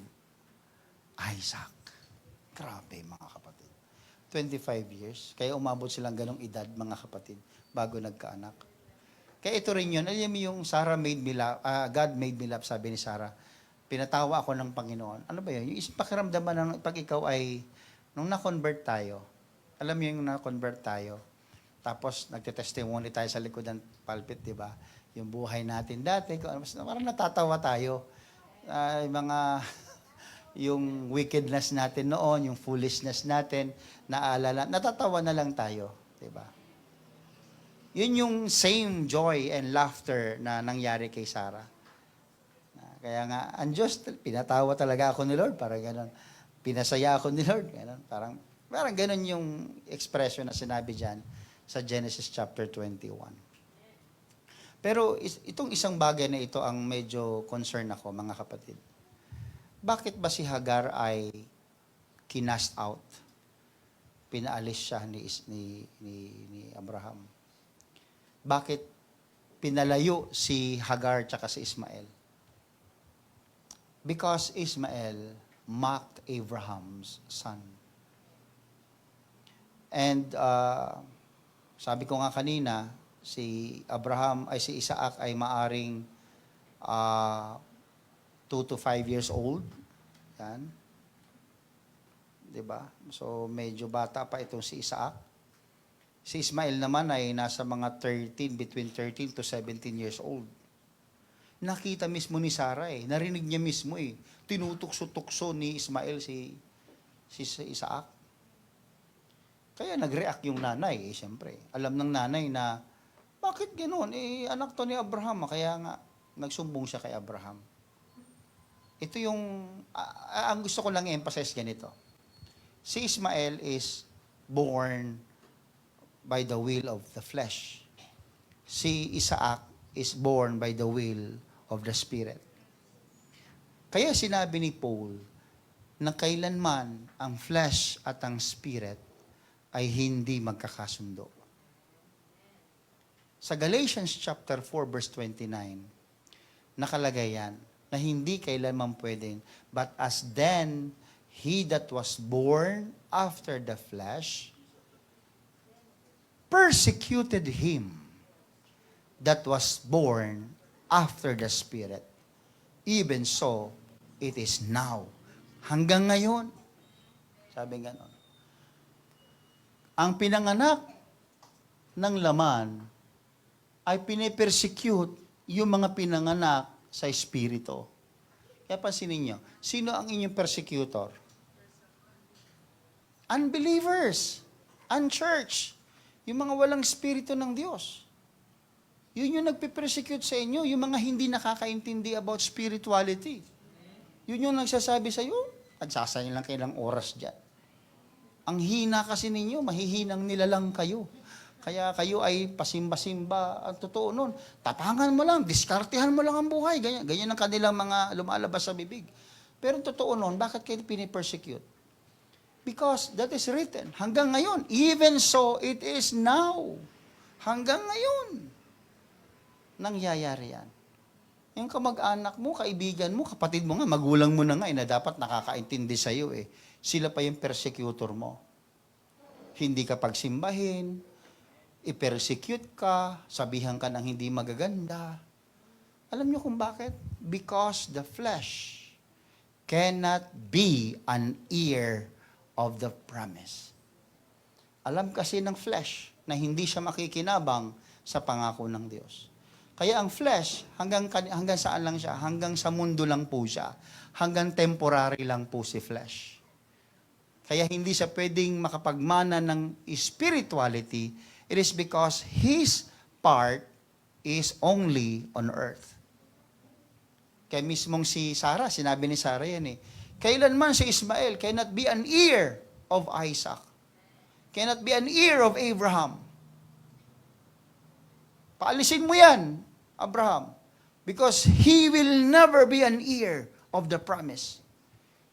Isaac. Grabe, mga kapatid. 25 years. Kaya umabot silang ganong edad, mga kapatid, bago nagkaanak. Kaya ito rin yun. Alam mo yung Sarah made me laugh, God made me laugh, sabi ni Sarah. Pinatawa ako ng Panginoon. Ano ba yun? Yung isang pakiramdaman ng pag ikaw ay, nung na-convert tayo, alam mo yung na-convert tayo, tapos nagte-testimony tayo sa likod ng pulpit, di ba? yung buhay natin dati, kung ano, parang natatawa tayo. Yung mga, yung wickedness natin noon, yung foolishness natin, naalala, natatawa na lang tayo. Diba? Yun yung same joy and laughter na nangyari kay Sarah. Kaya nga, ang Diyos, pinatawa talaga ako ni Lord, parang gano'n. Pinasaya ako ni Lord, gano'n. Parang gano'n yung expression na sinabi dyan sa Genesis chapter 21. Pero itong isang bagay na ito ang medyo concern ako, mga kapatid. Bakit ba si Hagar ay kinast out? Pinaalis siya ni Abraham. Bakit pinalayo si Hagar tsaka si Ismael? Because Ismael mocked Abraham's son. And sabi ko nga kanina, si Isaac ay maaring 2 to 5 years old. Yan. 'Di ba? So medyo bata pa itong si Isaac. Si Ismael naman ay nasa mga between 13 to 17 years old. Nakita mismo ni Sarah narinig niya mismo tinutukso-tukso ni Ismael si Isaac. Kaya nag-react yung nanay siyempre. Alam ng nanay na, bakit ganoon? Anak to ni Abraham, kaya nga nagsumbong siya kay Abraham. Ito yung, ang gusto ko lang i-emphasize ganito. Si Ismael is born by the will of the flesh. Si Isaac is born by the will of the Spirit. Kaya sinabi ni Paul na kailanman ang flesh at ang spirit ay hindi magkakasundo. Sa Galatians chapter 4 verse 29, nakalagay yan na hindi kailanman pwedeng, but as then he that was born after the flesh persecuted him that was born after the Spirit. Even so, it is now. Hanggang ngayon. Sabi ganon. Ang pinanganak ng laman ay pinipersecute yung mga pinanganak sa Espiritu. Kaya pansinin niyo, sino ang inyong persecutor? Unbelievers. Unchurch. Yung mga walang Espiritu ng Diyos. Yun yung nagpipersecute sa inyo, yung mga hindi nakakaintindi about spirituality. Yun yung nagsasabi sa iyo, nagsasayang lang kayo ng oras dyan. Ang hina kasi ninyo, mahihinang nila lang kayo. Kaya kayo ay pasimba-simba. Ang totoo nun, tapangan mo lang, diskartehan mo lang ang buhay. Ganyan ang kanilang mga lumalabas sa bibig. Pero ang totoo nun, bakit kayo pinipersecute? Because that is written. Hanggang ngayon, even so, it is now. Hanggang ngayon. Nangyayari yan. Yung kamag-anak mo, kaibigan mo, kapatid mo nga, magulang mo na nga, na dapat nakakaintindi sa iyo Sila pa yung persecutor mo. Hindi ka pagsimbahin, i-persecute ka, sabihan ka ng hindi magaganda. Alam niyo kung bakit? Because the flesh cannot be an heir of the promise. Alam kasi ng flesh na hindi siya makikinabang sa pangako ng Diyos. Kaya ang flesh, hanggang saan lang siya? Hanggang sa mundo lang po siya. Hanggang temporary lang po si flesh. Kaya hindi siya pwedeng makapagmana ng spirituality. It is because his part is only on earth. Kaya mismong si Sarah, sinabi ni Sarah yan kailanman si Ismael cannot be an heir of Isaac. Cannot be an heir of Abraham. Paalisin mo yan, Abraham. Because he will never be an heir of the promise.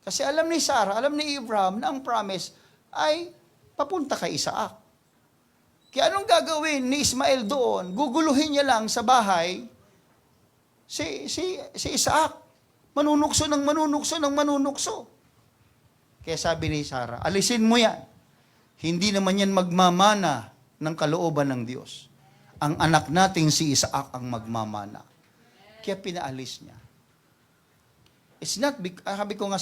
Kasi alam ni Sarah, alam ni Abraham na ang promise ay papunta kay Isaac. Kaya anong gagawin ni Ismael doon? Guguluhin niya lang sa bahay si Isaac. Manunukso ng manunukso. Kaya sabi ni Sarah, alisin mo yan. Hindi naman yan magmamana ng kalooban ng Diyos. Ang anak nating si Isaac ang magmamana. Kaya pinaalis niya. It's not, sabi ko nga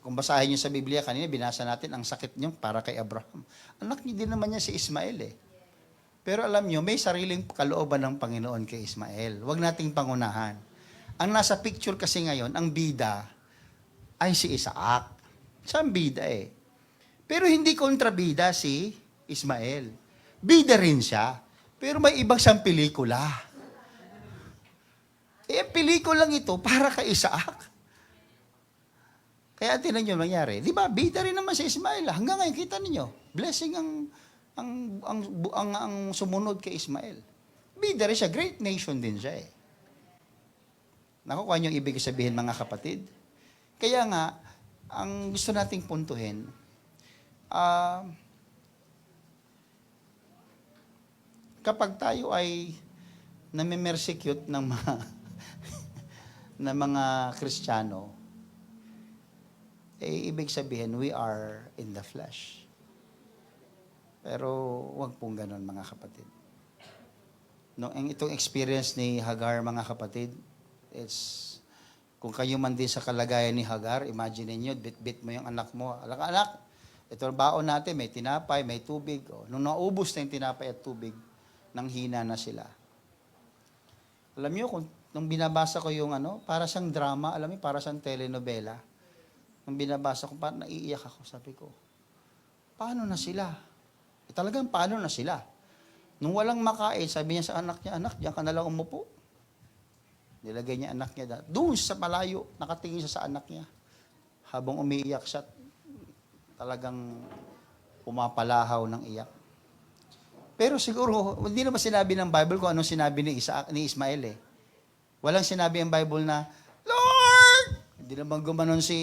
kung basahin niyo sa Biblia kanina, binasa natin ang sakit niyo para kay Abraham. Anak niyo din naman niya si Ismael Pero alam nyo, may sariling kalooban ng Panginoon kay Ismael. Huwag nating pangunahan. Ang nasa picture kasi ngayon, ang bida ay si Isaac. Siya ang bida eh. Pero hindi kontrabida si Ismael. Bida rin siya. Pero may ibang siyang pelikula. Ang pelikulang ito para kay Isaac. Kaya tinan nyo nangyari. Di ba, bida rin naman si Ismael. Hanggang ngayon, kita ninyo. Blessing ang sumunod kay Ismael. Bida rin siya. Great nation din siya eh. Nakukuha niyo ibig sabihin mga kapatid? Kaya nga, ang gusto nating puntuhin, kapag tayo ay namimersecute ng mga ng mga Kristiyano, ibig sabihin, we are in the flesh. Pero wag pong ganun mga kapatid. Itong experience ni Hagar mga kapatid, kung kayo man din sa kalagayan ni Hagar, imagine niyo, bit-bit mo yung anak mo. Anak, ito ang baon natin, may tinapay, may tubig. Nung naubos na yung tinapay at tubig, nang hina na sila. Alam niyo, nung binabasa ko yung para siyang drama, alam niyo, para siyang telenovela. Nung binabasa ko, parang naiiyak ako, sabi ko, paano na sila? Talagang paano na sila? Nung walang makain, sabi niya sa anak niya, anak, diyan ka na lang umupo. Nilagay niya anak niya doon sa malayo, nakatingin siya sa anak niya. Habang umiiyak siya, talagang pumapalahaw ng iyak. Pero siguro, hindi naman sinabi ng Bible kung anong sinabi ni Ismael eh. Walang sinabi ang Bible na, Lord! Hindi naman gumanon si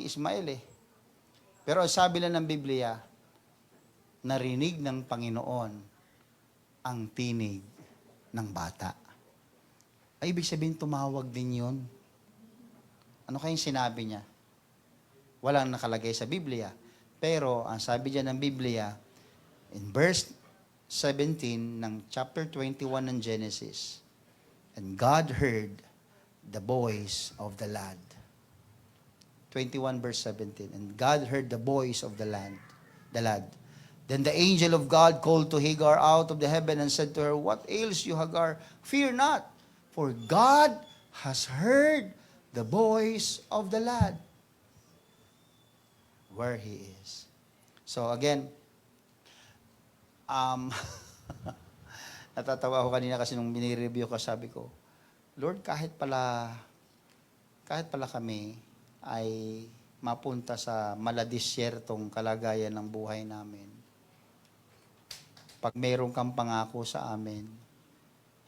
Ismael eh. Pero sabi lang ng Biblia, narinig ng Panginoon ang tinig ng bata. Ay, ibig sabihin, tumawag din yun. Ano kayong sinabi niya? Walang nakalagay sa Biblia. Pero, ang sabi diyan ng Biblia, in verse 17 ng chapter 21 ng Genesis, and God heard the voice of the lad. 21 verse 17, and God heard the voice of the lad. Then the angel of God called to Hagar out of the heaven and said to her, what ails you, Hagar? Fear not, for God has heard the voice of the lad where he is. So again, natatawa ako kanina kasi nung binireview ko, sabi ko, Lord, kahit pala kami ay mapunta sa maladisyertong kalagayan ng buhay namin, pag mayroon kang pangako sa amin,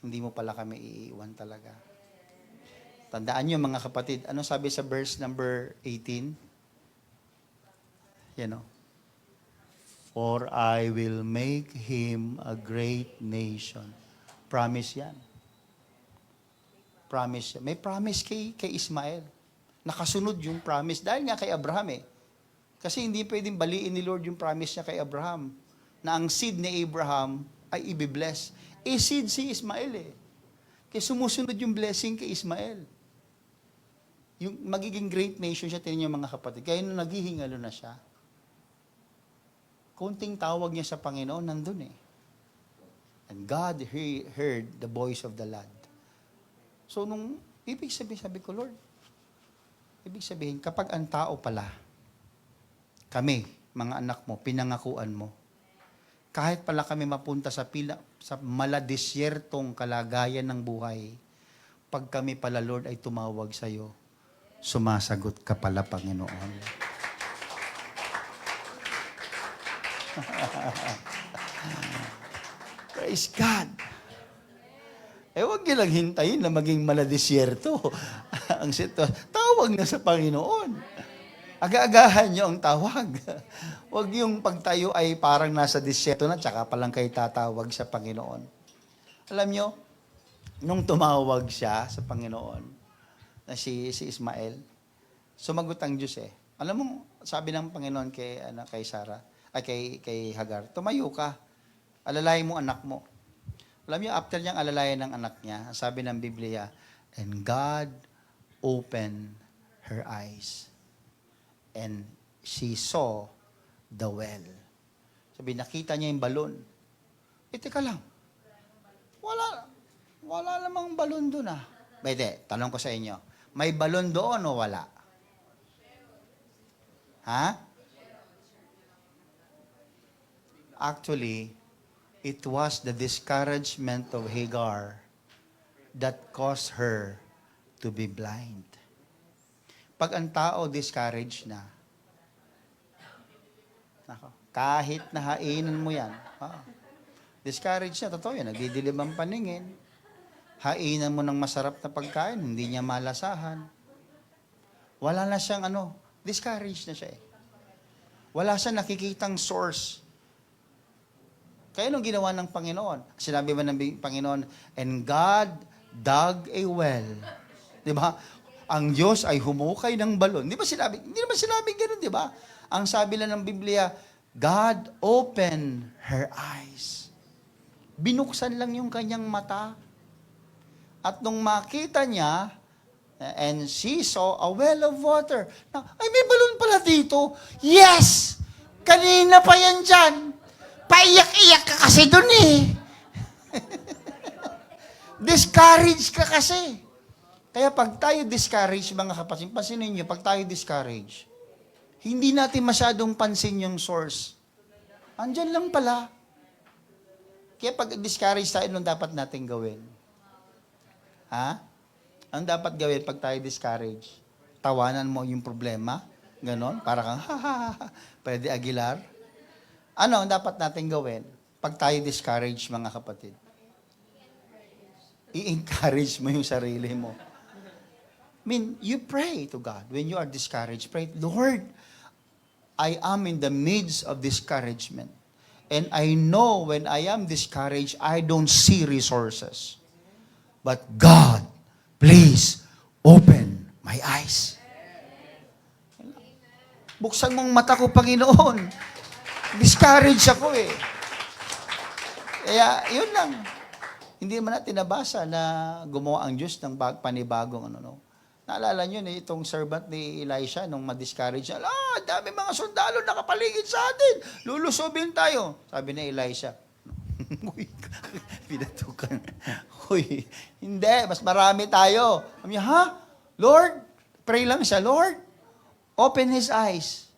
hindi mo pala kami iiwan talaga. Tandaan nyo mga kapatid, ano sabi sa verse number 18? For I will make him a great nation. Promise yan. Promise yan. May promise kay Ismael. Nakasunod yung promise. Dahil nga kay Abraham eh. Kasi hindi pwedeng baliin ni Lord yung promise niya kay Abraham. Na ang seed ni Abraham ay ibibless. Seed si Ismael eh. Kaya sumusunod yung blessing kay Ismael. Yung magiging great nation siya, tingnan niyo mga kapatid. Kaya nung naghihingalo na siya, kunting tawag niya sa Panginoon, nandun eh. And God heard the voice of the lad. So nung, ibig sabihin, sabi ko, Lord, ibig sabihin, kapag ang tao pala, kami, mga anak mo, pinangakuan mo, kahit pala kami mapunta sa maladisyertong kalagayan ng buhay, pag kami pala, Lord, ay tumawag sa iyo, sumasagot ka pala, Panginoon. Praise God. Huwag niyo lang hintayin na maging maladisyerto. Ang tawag na sa Panginoon. Aga-agahan niyo ang tawag. Huwag yung pagtayo ay parang nasa disyerto na, tsaka palang kayo tatawag sa Panginoon. Alam niyo, nung tumawag siya sa Panginoon, na si Ismael, sumagot ang Diyos eh. Alam mo, sabi ng Panginoon kay Sarah, kay Hagar, tumayo ka, alalayin mo anak mo. Alam niyo, after niyang alalayan ng anak niya, sabi ng Biblia, and God opened her eyes, and she saw the well. Sabi, nakita niya yung balon. Teka lang, Wala namang balon doon ah. Pwede, tanong ko sa inyo. May balon doon o wala? Ha? Actually, it was the discouragement of Hagar that caused her to be blind. Pag ang tao discouraged na, kahit na hainin mo yan, discouraged na, totoo yan, nagdidilim ang paningin, hainan mo ng masarap na pagkain, hindi niya malasahan. Wala na siyang discouraged na siya eh. Wala siyang nakikitang source. Kaya nung ginawa ng Panginoon, sinabi ba ng Panginoon, and God dug a well. Di ba? Ang Diyos ay humukay ng balon. Hindi naman sinabi gano'n, di ba? Ang sabi lang ng Biblia, God opened her eyes. Binuksan lang yung kanyang mata. At nung makita niya, and she saw a well of water. Ay, may balon pala dito. Yes! Kanina pa yan dyan. Paiyak-iyak ka kasi dun eh. Discouraged ka kasi. Kaya pag tayo discouraged, mga kapatid, pansinin niyo, pag tayo discouraged, hindi natin masyadong pansin yung source. Andyan lang pala. Kaya pag discouraged tayo, anong dapat natin gawin? Ha? Ang dapat gawin pag tayo discouraged? Tawanan mo yung problema? Ganon? Para kang, Pwede Aguilar? Ano ang dapat natin gawin pag tayo discouraged, mga kapatid? I-encourage mo yung sarili mo. You pray to God when you are discouraged. Pray, Lord, I am in the midst of discouragement. And I know when I am discouraged, I don't see resources. But God, please, open my eyes. Buksan mong mata ko, Panginoon. Discouraged ako eh. Kaya, yun lang. Hindi man natin nabasa na gumawa ang Diyos ng panibagong Naalala nyo itong servant ni Elisha nung ma-discourage siya. Dami mga sundalo nakapaligid sa atin. Lulusobin tayo. Sabi ni Elisha, uy, pinatukan. Uy, hindi, mas marami tayo. Sabi niya, Lord, pray lang siya, Lord, open his eyes.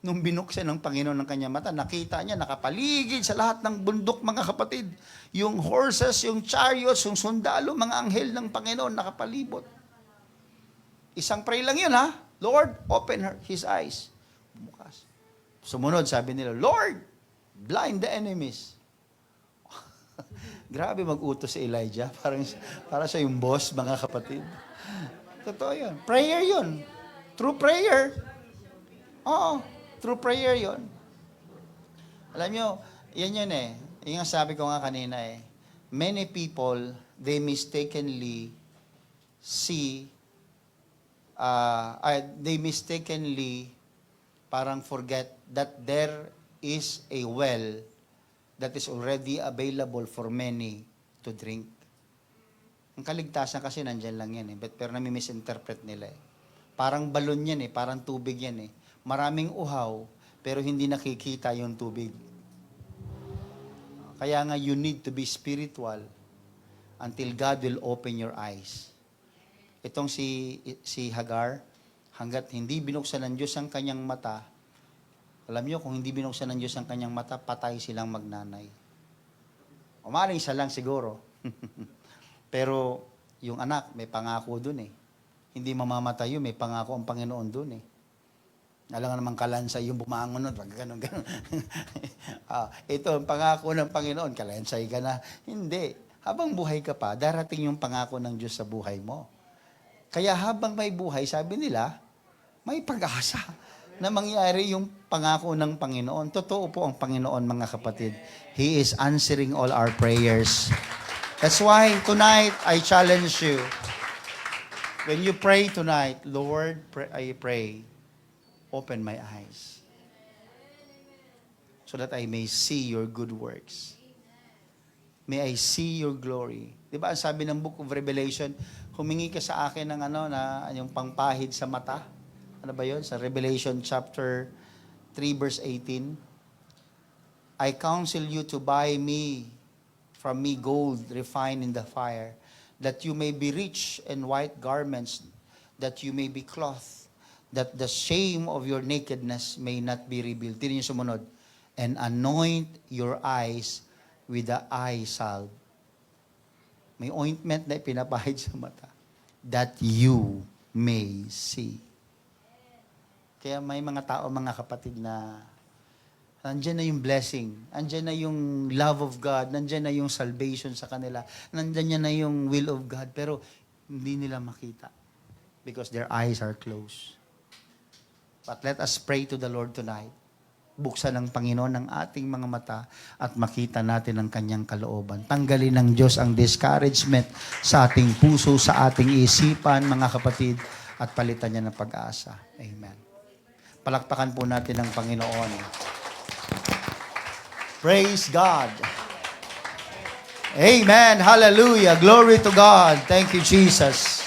Nung binuksan ng Panginoon ng kanyang mata, nakita niya, nakapaligid sa lahat ng bundok, mga kapatid. Yung horses, yung chariots, yung sundalo, mga anghel ng Panginoon nakapalibot. Isang pray lang yun, Lord, open his eyes. Bumukas. Sumunod, sabi nila, Lord, blind the enemies. Grabe mag-utos si Elijah. Para siya yung boss, mga kapatid. Totoo yun. Prayer yun. True prayer. Oo. True prayer yun. Alam nyo, yan yun eh. Yung sabi ko nga kanina eh. Many people, they mistakenly parang forget that there is a well that is already available for many to drink. Ang kaligtasan kasi nandyan lang yan eh. Pero nami-misinterpret nila eh. Parang balon yan eh. Parang tubig yan eh. Maraming uhaw, pero hindi nakikita yung tubig. Kaya nga, you need to be spiritual until God will open your eyes. Itong si Hagar, hanggat hindi binuksan ng Diyos ang kanyang mata, alam niyo, kung hindi binuksan ng Diyos ang kanyang mata, patay silang magnanay. Umaring isa lang siguro. Pero yung anak, may pangako dun eh. Hindi mamamatay yun, may pangako ang Panginoon dun eh. Alam nga naman kalansay yung bumangon nun, pag ganun. Ito, ang pangako ng Panginoon, kalansay ka na. Hindi. Habang buhay ka pa, darating yung pangako ng Diyos sa buhay mo. Kaya habang may buhay, sabi nila, may pag-asa na mangyari yung pangako ng Panginoon. Totoo po ang Panginoon, mga kapatid. He is answering all our prayers. That's why tonight, I challenge you. When you pray tonight, Lord, I pray, open my eyes so that I may see your good works. May I see your glory. Di ba ang sabi ng Book of Revelation, humingi ka sa akin ng yung pangpahid sa mata. Ano ba yun? Sa Revelation chapter 3 verse 18. I counsel you to buy me from me gold refined in the fire, that you may be rich in white garments, that you may be clothed, that the shame of your nakedness may not be revealed. Tingnan niyo sumunod. And anoint your eyes with the eye salve. May ointment na pinapahid sa mata, that you may see. Kaya may mga tao, mga kapatid, na nandyan na yung blessing, nandyan na yung love of God, nandyan na yung salvation sa kanila, nandyan na yung will of God, pero hindi nila makita because their eyes are closed. But let us pray to the Lord tonight. Buksan ng Panginoon ang ating mga mata at makita natin ang kanyang kalooban. Tanggalin ng Diyos ang discouragement sa ating puso, sa ating isipan, mga kapatid, at palitan niya ng pag-asa. Amen. Palakpakan po natin ang Panginoon. Praise God. Amen. Hallelujah. Glory to God. Thank you, Jesus.